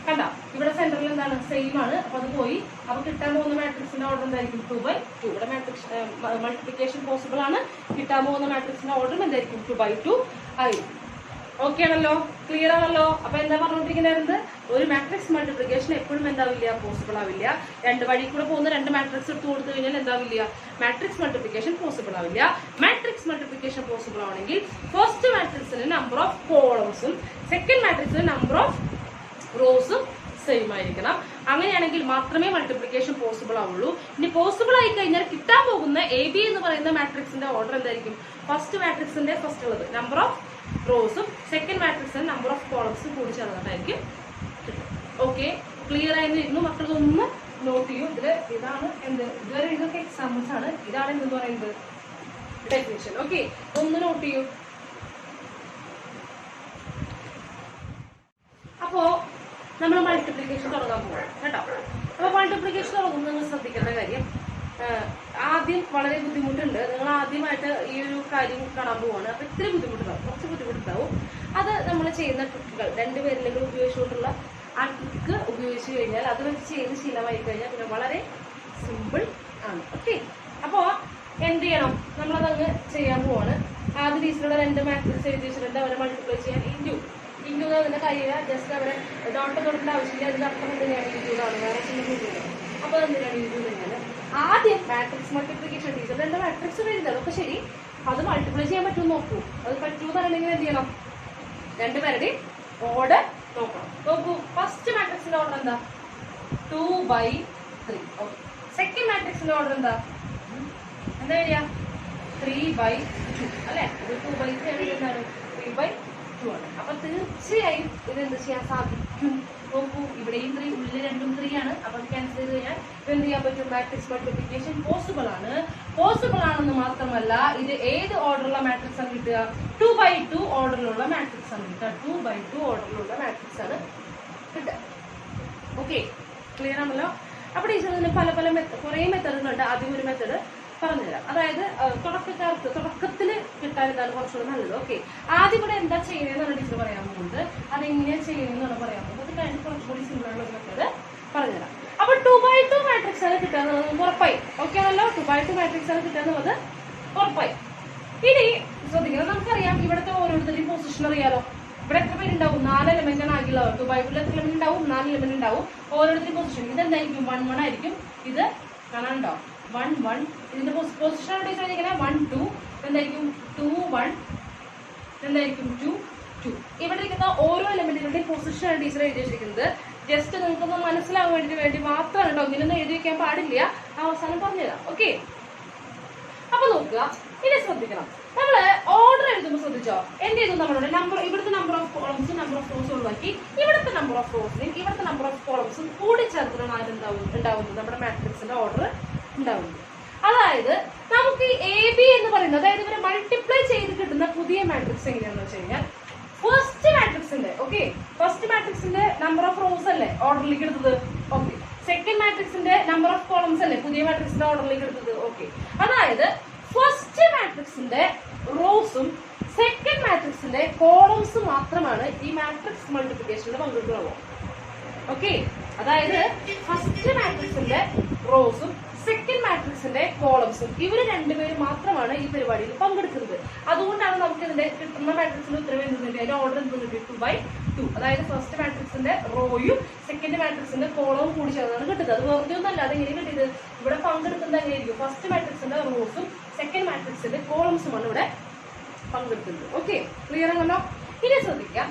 കണ്ട, ഇവിടെ സെന്ററിൽ എന്താണ് സെയിം ആണ്. അപ്പൊ അത് പോയി. അപ്പൊ കിട്ടാൻ പോകുന്ന മാട്രിക്സിന്റെ ഓർഡർ എന്തായിരിക്കും, 2/2. ഇവിടെ മാട്രിക്സ് മൾട്ടിപ്ലിക്കേഷൻ പോസിബിൾ ആണ്. കിട്ടാൻ പോകുന്ന മാട്രിക്സിന്റെ ഓർഡർ എന്തായിരിക്കും, 2/2 ആയിരിക്കും. ഓക്കെ ആണല്ലോ, ക്ലിയർ ആണല്ലോ. അപ്പൊ എന്താ പറഞ്ഞുകൊണ്ടിരിക്കുന്നത്, ഒരു മാട്രിക്സ് മൾട്ടിപ്ലിക്കേഷൻ എപ്പോഴും എന്താവില്ല, പോസിബിൾ ആവില്ല. രണ്ട് വഴി കൂടെ പോകുന്ന രണ്ട് മാട്രിക്സ് എടുത്ത് കൊടുത്തു കഴിഞ്ഞാൽ എന്താവില്ല, മാട്രിക്സ് മൾട്ടിപ്ലിക്കേഷൻ പോസിബിൾ ആവില്ല. മാട്രിക്സ് മൾട്ടിപ്ലിക്കേഷൻ പോസിബിൾ ആവണമെങ്കിൽ ഫസ്റ്റ് മാട്രിക്സിന് നമ്പർ ഓഫ് കോളംസും സെക്കൻഡ് മാട്രിക്സിന് നമ്പർ ഓഫ് റോസും സെയിം ആയിരിക്കണം. അങ്ങനെയാണെങ്കിൽ മാത്രമേ മൾട്ടിപ്ലിക്കേഷൻ പോസിബിൾ ആവുള്ളൂ. ഇനി പോസിബിൾ ആയി കഴിഞ്ഞാൽ കിട്ടാൻ പോകുന്ന AB എന്ന് പറയുന്ന മാട്രിക്സിന്റെ ഓർഡർ എന്തായിരിക്കും, ഫസ്റ്റ് മാട്രിക്സിന്റെ ഫസ്റ്റ് ഉള്ളത് നമ്പർ ഓഫ് റോസും സെക്കൻഡ് മാട്രിക്സിന്റെ നമ്പർ ഓഫ് കോളംസും കൂടി ചേർന്നിട്ടായിരിക്കും കിട്ടും. ഓക്കെ, ക്ലിയർ ആയിരുന്നു. മക്കളൊന്ന് നോട്ട് ചെയ്യും. ഇതാണ് എന്ത്, ഇതുവരെ ഇതൊക്കെ എക്സാമ്പിൾസ് ആണ്. ഇതാണ് എന്തെന്ന് പറയുന്നത്, ഡെഫിനിഷൻ. ഓക്കെ, ഒന്ന് നോട്ട് ചെയ്യൂ. അപ്പോ നമ്മൾ മൾട്ടിപ്ലിക്കേഷൻ തുടങ്ങാൻ പോകാം കേട്ടോ. അപ്പോൾ മൾട്ടിപ്ലിക്കേഷൻ തുടങ്ങുമ്പോൾ നിങ്ങൾ ശ്രദ്ധിക്കേണ്ട കാര്യം, ആദ്യം വളരെ ബുദ്ധിമുട്ടുണ്ട്. നിങ്ങൾ ആദ്യമായിട്ട് ഈ ഒരു കാര്യം കാണാൻ പോവാണ്. അപ്പോൾ ഇത്തിരി ബുദ്ധിമുട്ടുണ്ടാവും, കുറച്ച് ബുദ്ധിമുട്ടുണ്ടാവും. അത് നമ്മൾ ചെയ്യുന്ന ട്രിക്കുകൾ രണ്ടുപേരിലെങ്കിലും ഉപയോഗിച്ചുകൊണ്ടുള്ള ആ ട്രിക്ക് ഉപയോഗിച്ച് കഴിഞ്ഞാൽ, അത് വെച്ച് ചെയ്ത് ശീലമായി കഴിഞ്ഞാൽ പിന്നെ വളരെ സിമ്പിൾ ആണ്. ഓക്കെ, അപ്പോൾ എന്ത് ചെയ്യണം, നമ്മളതങ്ങ് ചെയ്യാൻ പോവാണ്. ആദ്യ രീതിയിലുള്ള രണ്ട് മാട്രിക്സ് എഴുതി വെച്ചിട്ടുണ്ട്, അവരെ മൾട്ടിപ്ലൈ ചെയ്യാൻ ഇൻറ്റു അതിൻ്റെ കയ്യില ജസ്റ്റ് അവരെ ഡോട്ട് തൊടേണ്ട ആവശ്യമില്ല. അതിൻ്റെ അർത്ഥം എന്തിനാണ്, ഇൻക്ലൂഡാണ്, വേറെ ചിന്തയൊന്നുമില്ല. അപ്പോൾ എന്തിനാണ് ഇൻക്ലൂഡ് കഴിഞ്ഞാൽ ആദ്യം മാട്രിക്സ് മൾട്ടിപ്ലിക്കേഷൻ ടീച്ചർ രണ്ട് മാട്രിക്സ് എഴുതുക, അതൊക്കെ ശരി. അത് മൾട്ടിപ്ലൈ ചെയ്യാൻ പറ്റുമെന്ന് നോക്കൂ. അത് പറ്റുമെന്ന് അറിയണമെങ്കിൽ എന്ത് ചെയ്യണം, രണ്ടുപേരുടെയും ഓർഡർ നോക്കണം. നോക്കൂ, ഫസ്റ്റ് മാട്രിക്സിന്റെ ഓർഡർ എന്താ? 2/3. ഓക്കെ. സെക്കൻഡ് മാട്രിക്സിന്റെ ഓർഡർ എന്താ വരിക? 3/2 അല്ലെ? ഇത് 2/3 ആണ്, എന്താണ് 3/2 ആണ്. അപ്പൊ തീർച്ചയായും ഇത് എന്ത് ചെയ്യാൻ സാധിക്കും? നോക്കൂ, ഇവിടെയും 3, ഉള്ളിൽ രണ്ടും 3 ആണ്. അപ്പൊ ക്യാൻസൽ ചെയ്ത് കഴിഞ്ഞാൽ എന്ത് ചെയ്യാൻ പറ്റും? മാട്രിക്സ് മൾട്ടിപ്ലിക്കേഷൻ പോസിബിൾ ആണ്. പോസിബിൾ ആണെന്ന് മാത്രമല്ല, ഇത് ഏത് ഓർഡറുള്ള മാട്രിക്സ് ആണ് കിട്ടുക? 2/2 ഓർഡറിലുള്ള മാട്രിക്സ് ആണ് കിട്ടുക. 2/2 ഓർഡറിലുള്ള മാട്രിക്സ് ആണ് കിട്ടുക. ഓക്കെ, ക്ലിയർ ആണല്ലോ? അപ്പൊ ടീച്ചറിന് പല കുറെ മെത്തേഡുകളുണ്ട്. ആദ്യം ഒരു മെത്തേഡ് പറഞ്ഞുതരാം. അതായത് തുടക്കത്തിൽ കിട്ടാൻ എന്താണ് കുറച്ചുകൂടെ നല്ലത്. ഓക്കെ, ആദ്യം ഇവിടെ എന്താ ചെയ്യുന്നതെന്നാണ് ടീച്ചർ പറയാൻ പോകുന്നത്. അതെങ്ങനെയാ ചെയ്യുന്നതെന്നാണ് പറയാൻ പോകുന്നത്. അത് കഴിഞ്ഞ് കുറച്ചുകൂടി സിമ്പിൾ ആയിട്ടുള്ള മെത്തേഡ് പറഞ്ഞുതരാം. അപ്പൊ 2/2 മാട്രിക്സ് ആണ് കിട്ടുക എന്നുള്ളത് നമുക്ക് ഉറപ്പായി. ഓക്കെ ആണല്ലോ? 2/2 മാട്രിക്സ് ആണ് കിട്ടുക എന്നുള്ളത് ഉറപ്പായി. ഇനി ശ്രദ്ധിക്കണം, നമുക്കറിയാം ഇവിടുത്തെ ഓരോരുത്തരുടെയും പൊസിഷൻ അറിയാലോ. ഇവിടെ എത്ര പേരുണ്ടാവും? 4 എലമെന്റ് ആണ് ആകില്ല. 2/2 എത്ര എലമെന്റ് ഉണ്ടാവും? 4 എലമെന്റ് ഉണ്ടാവും. ഓരോരുത്തരുടെയും പൊസിഷൻ ഇതെന്തായിരിക്കും? 1 1 ആയിരിക്കും. ഇത് കാണാനുണ്ടോ? 1 1. ഇതിന്റെ പൊസിഷൻ ഇങ്ങനെ 1 2. എന്തായിരിക്കും? 2 1. എന്തായിരിക്കും? 2 2. ഇവിടെ ഇരിക്കുന്ന ഓരോ എലമെന്റുകളുടെയും പൊസിഷനാണ് ടീച്ചർ എഴുതി വെച്ചിരിക്കുന്നത്. ജസ്റ്റ് നിങ്ങൾക്കൊന്ന് മനസ്സിലാവാൻ വേണ്ടി മാത്രമാണ് കേട്ടോ. ഇങ്ങനെയൊന്നും എഴുതി വെക്കാൻ പാടില്ല. അവസാനം പറഞ്ഞുതരാം. ഓക്കെ, അപ്പൊ നോക്കുക, ഇനി ശ്രദ്ധിക്കണം. നമ്മള് ഓർഡർ എഴുതുമ്പോൾ ശ്രദ്ധിച്ചോ? എന്ത് ചെയ്തു? നമ്മളുടെ നമ്പർ, ഇവിടുത്തെ നമ്പർ ഓഫ് കോളംസും നമ്പർ ഓഫ് റോസും ഒഴിവാക്കി ഇവിടുത്തെ നമ്പർ ഓഫ് റോസിനെയും ഇവിടുത്തെ നമ്പർ ഓഫ് കോളംസും കൂടി ചേർത്തിട്ടാണ് ഉണ്ടാവുന്നത് നമ്മുടെ മാട്രിക്സിന്റെ ഓർഡർ ഉണ്ടാവുന്നത്. അതായത് നമുക്ക് എ ബി എന്ന് പറയുന്നത്, അതായത് ഇവരെ മൾട്ടിപ്ലൈ ചെയ്ത് കിട്ടുന്ന പുതിയ മാട്രിക്സ് എങ്ങനെയാണെന്ന് വെച്ച് കഴിഞ്ഞാൽ, ഫസ്റ്റ് മാട്രിക്സിന്റെ നമ്പർ ഓഫ് റോസ് അല്ലേ ഓർഡറിലേക്ക് എടുത്തത്? ഓക്കെ. സെക്കൻഡ് മാട്രിക്സിന്റെ നമ്പർ ഓഫ് കോളംസ് അല്ലേ പുതിയ മാട്രിക്സിന്റെ ഓർഡറിലേക്ക് എടുത്തത്? ഓക്കെ. അതായത് ഫസ്റ്റ് മാട്രിക്സിന്റെ റോസും സെക്കൻഡ് മാട്രിക്സിന്റെ കോളംസും മാത്രമാണ് ഈ മാട്രിക്സ് മൾട്ടിപ്ലിക്കേഷനിൽ പങ്കെടുക്കുന്നുള്ളൂ. ഓക്കെ, അതായത് ഫസ്റ്റ് മാട്രിക്സിന്റെ റോസും സെക്കൻഡ് മാട്രിക്സിന്റെ കോളംസും ഇവര് രണ്ടുപേരും മാത്രമാണ് ഈ പരിപാടിയിൽ പങ്കെടുക്കുന്നത്. അതുകൊണ്ടാണ് നമുക്ക് ഇതിന്റെ കിട്ടുന്ന മാട്രിക്സിന്റെ ഉത്തരം എന്ത്? അതിന്റെ ഓർഡർ എന്ത് കിട്ടി? 2/2. അതായത് ഫസ്റ്റ് മാട്രിക്സിന്റെ റോയും സെക്കൻഡ് മാട്രിക്സിന്റെ കോളവും കൂടി ചേർന്നാണ് കിട്ടുന്നത്. അത് വെറുതെ ഒന്നല്ല. അത് എങ്ങനെ കിട്ടിയത്? ഇവിടെ പങ്കെടുക്കുന്നത് എങ്ങനെയായിരിക്കും? ഫസ്റ്റ് മാട്രിക്സിന്റെ റോസും സെക്കൻഡ് മാട്രിക്സിന്റെ കോളംസുമാണ് ഇവിടെ പങ്കെടുക്കുന്നത്. ഓക്കെ, ക്ലിയർ ആണല്ലോ? ഇനി ശ്രദ്ധിക്കാം,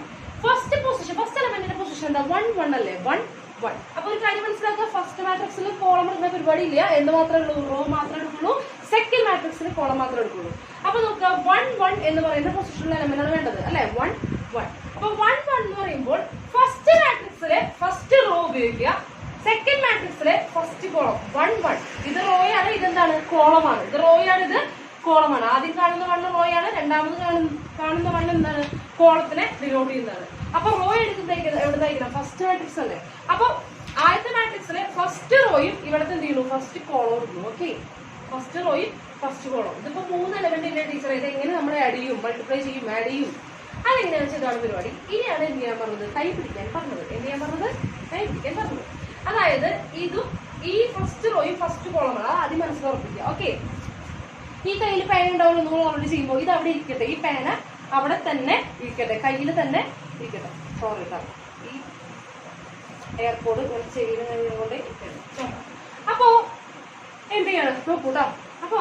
ഫസ്റ്റ് പൊസിഷൻ, ഫസ്റ്റ് എലമെന്റിന്റെ പൊസിഷൻ എന്താ? 1 1 അല്ലേ? 1 1. അപ്പൊ ഒരു കാര്യം മനസ്സിലാക്കുക, ഫസ്റ്റ് മാട്രിക്സിൽ കോളം എടുക്കുന്ന പരിപാടി ഇല്ല. എന്ത് മാത്രമേ ഉള്ളൂ? റോ മാത്രമേ എടുക്കുള്ളൂ. സെക്കൻഡ് മാട്രിക്സിൽ കോളം മാത്രമേ എടുക്കുള്ളൂ. അപ്പൊ നോക്കുക, 1 1 എന്ന് പറയുന്ന പൊസിഷനിലെ എലമെന്റ് ആണ് വേണ്ടത് അല്ലെ? 1 1. അപ്പൊ 1 1 എന്ന് പറയുമ്പോൾ ഫസ്റ്റ് മാട്രിക്സിലെ ഫസ്റ്റ് റോ ഉപയോഗിക്കുക, സെക്കൻഡ് മാട്രിക്സിലെ ഫസ്റ്റ് കോളം. 1 1. ഇത് റോയാണ്, ഇതെന്താണ്? കോളമാണ്. ഇത് റോയാണ്, ഇത് കോളമാണ്. ആദ്യം കാണുന്ന 1 റോയാണ്, രണ്ടാമത് കാണുന്ന 1 എന്താണ്? കോളത്തിനെ ഡിനോട്ട് ചെയ്യുന്നതാണ്. അപ്പൊ റോ എടുക്കുന്നത് എവിടുന്നായിരിക്കണം? ഫസ്റ്റ് മാട്രിക്സ് അല്ലേ? അപ്പൊ ആദ്യത്തെ മാട്രിക്സിലെ ഫസ്റ്റ് റോയും ഇവിടുത്തെ എന്ത് ചെയ്യുന്നു? ഫസ്റ്റ് കോളം എടുക്കുന്നു. ഓക്കെ, ഫസ്റ്റ് റോയും ഫസ്റ്റ് കോളം. ഇതിപ്പോ 3 എലമെന്റ് ഇല്ലേ ടീച്ചർ? ഇത് എങ്ങനെ നമ്മൾ ആഡ് ചെയ്യും? മൾട്ടിപ്ലൈ ചെയ്യും, ആഡ് ചെയ്യും. അതെങ്ങനെയാണെന്ന് വെച്ചാൽ ഇതാണ് പരിപാടി. ഇനിയാണ് എന്ത് ചെയ്യാൻ പറഞ്ഞത്? കൈ പിടിക്കാൻ പറഞ്ഞത്. എന്ത് ചെയ്യാൻ പറഞ്ഞത്? കൈ പിടിക്കാൻ പറഞ്ഞത്. അതായത് ഇതും ഈ ഫസ്റ്റ് റോയും ഫസ്റ്റ് കോളമാണ്. അത് ആദ്യം മനസ്സിലുറപ്പിക്കുക. ഓക്കെ, ഈ കയ്യിൽ പേന ഉണ്ടാവുമല്ലോ നിങ്ങൾ ഓൾറെഡി ചെയ്യുമ്പോൾ, ഇത് അവിടെ ഇരിക്കട്ടെ. ഈ പേന അവിടെ തന്നെ ഇരിക്കട്ടെ, കയ്യിൽ തന്നെ ഇരിക്കട്ടെ. സോറി കേട്ടോ, ഈ എയർപോർട്ട് ചെയ്യുന്നതുകൊണ്ട് ഇരിക്കട്ടെ. അപ്പോ എന്ത് ചെയ്യണം നോക്കൂട്ടോ. അപ്പോ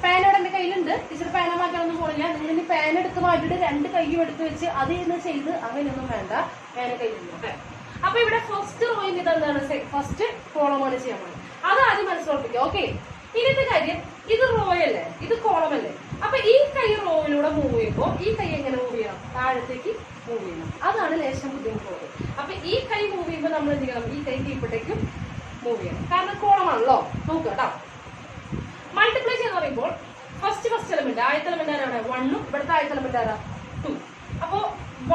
പേന ഇവിടെ എന്റെ കയ്യിലുണ്ട്. ടീച്ചർ പേന മാറ്റാനൊന്നും പോണില്ല. നിങ്ങൾ ഇനി പേന എടുത്ത് മാറ്റിയിട്ട് 2 കൈയും എടുത്ത് വെച്ച് അത് ഇന്ന് ചെയ്ത് അങ്ങനെയൊന്നും വേണ്ട. പേന കയ്യിലുണ്ട്. ഓക്കെ, അപ്പൊ ഇവിടെ ഫസ്റ്റ് റോയിൽ ഇതെന്താണ്? ഫസ്റ്റ് കോളമാണ് ചെയ്യാൻ പോകുന്നത്. അത് ആദ്യം മനസ്സിലുറപ്പിക്കുക. ഓക്കെ, ഇന്നത്തെ കാര്യം, ഇത് റോയല്ലേ, ഇത് കോളമല്ലേ? അപ്പൊ ഈ കൈ റോയിലൂടെ മൂവ് ചെയ്യുമ്പോൾ ഈ കൈ എങ്ങനെ മൂവ് ചെയ്യണം? താഴത്തേക്ക് മൂവ് ചെയ്യണം. അതാണ് ലേശം ബുദ്ധിമുട്ടുള്ളത്. അപ്പൊ ഈ കൈ മൂവ് ചെയ്യുമ്പോൾ നമ്മൾ എന്ത് ചെയ്യണം? ഈ കൈ കീഴ്പട്ടേക്കും മൂവ് ചെയ്യണം. കാരണം കോളമാണല്ലോ. നോക്കുക കേട്ടോ. മൾട്ടിപ്ലൈ ചെയ്യുന്ന പറയുമ്പോൾ ഫസ്റ്റ് എലമെന്റ്, ആദ്യത്തെ എലമെന്റ് ആരാണ്? 1. ഇവിടുത്തെ ആദ്യത്തെ എലമെന്റ് ആരാ? 2. അപ്പോ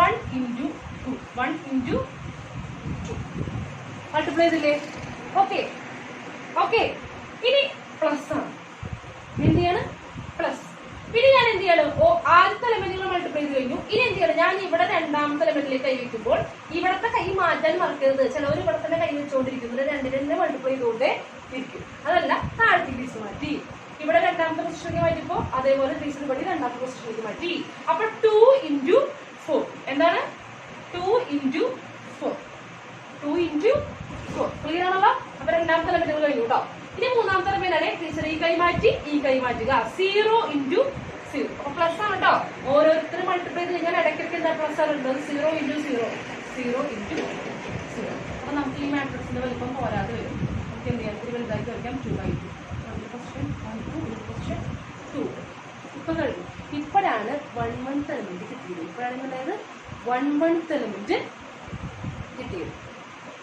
1 × 2, 1 × 2 മൾട്ടിപ്ലൈ ചെയ്തില്ലേ? Okay okay. ഇനി പ്ലസ് ആണ്. എന്ത് ചെയ്യാണ്? പ്ലസ്. ഇനി ഞാൻ എന്ത് ചെയ്യണം? ആദ്യത്തെ എലമെന്റുകൾ മൾട്ടിപ്ലൈ ചെയ്ത് കഴിഞ്ഞു. ഇനി എന്ത് ചെയ്യണം? ഞാൻ ഇവിടെ രണ്ടാമത്തെ എലമെന്റിലേക്ക് കൈ വെക്കുമ്പോൾ ഇവിടത്തെ കൈ മാറ്റാൻ മറക്കരുത്. ചിലവർ ഇവിടെ തന്നെ കൈ വെച്ചുകൊണ്ടിരിക്കുന്നത് 2 മൾട്ടിപ്ലൈ ചെയ്തുകൊണ്ടേ ഇരിക്കും. അതല്ല, താഴത്തേക്ക് ടീച്ചർ മാറ്റി. ഇവിടെ രണ്ടാമത്തെ പൊസിഷനിലേക്ക് മാറ്റിയപ്പോ അതേപോലെ ടീച്ചർ ഇവിടെ രണ്ടാമത്തെ പൊസിഷനിലേക്ക് മാറ്റി. അപ്പൊ 2 × 4 എന്താണ്? 2 × 4. 2 × 4. ക്ലിയർ ആണല്ലോ? അപ്പൊ രണ്ടാമത്തെ എലമെന്റുകൾ കഴിഞ്ഞു കേട്ടോ. ഇനി മൂന്നാമത്തെ എലമെന്റ് ആണ് ടീച്ചർ ഈ കൈ മാറ്റി ഈ കൈ മാറ്റുക. 0 × 0. അപ്പൊ പ്ലസ് ആണ് കേട്ടോ. ഓരോരുത്തരും മൾട്ടിപ്ലൈ ചെയ്ത് കഴിഞ്ഞാൽ ഇടയ്ക്കൊക്കെ എന്താ പ്ലസ് ആണ് ഉള്ളത്. 0 × 0 0 × 0. അപ്പൊ നമുക്ക് ഈ മാട്രിക്സിന്റെ വലിപ്പം പോരാതെ വരും. നമുക്ക് എന്ത് ചെയ്യാം, ഒരു വലുതാക്കി വയ്ക്കാം. 2/2. ക്വസ്റ്റ്യൻ 1 2 ക്വസ്റ്റ്യൻ 2 ഇപ്പൊ കഴിഞ്ഞു. ഇപ്പോഴാണ് 1/1 എലമെന്റ് കിട്ടിയത്. ഇപ്പോഴാണ് അതായത് 1/1 എലമെന്റ് കിട്ടിയത്.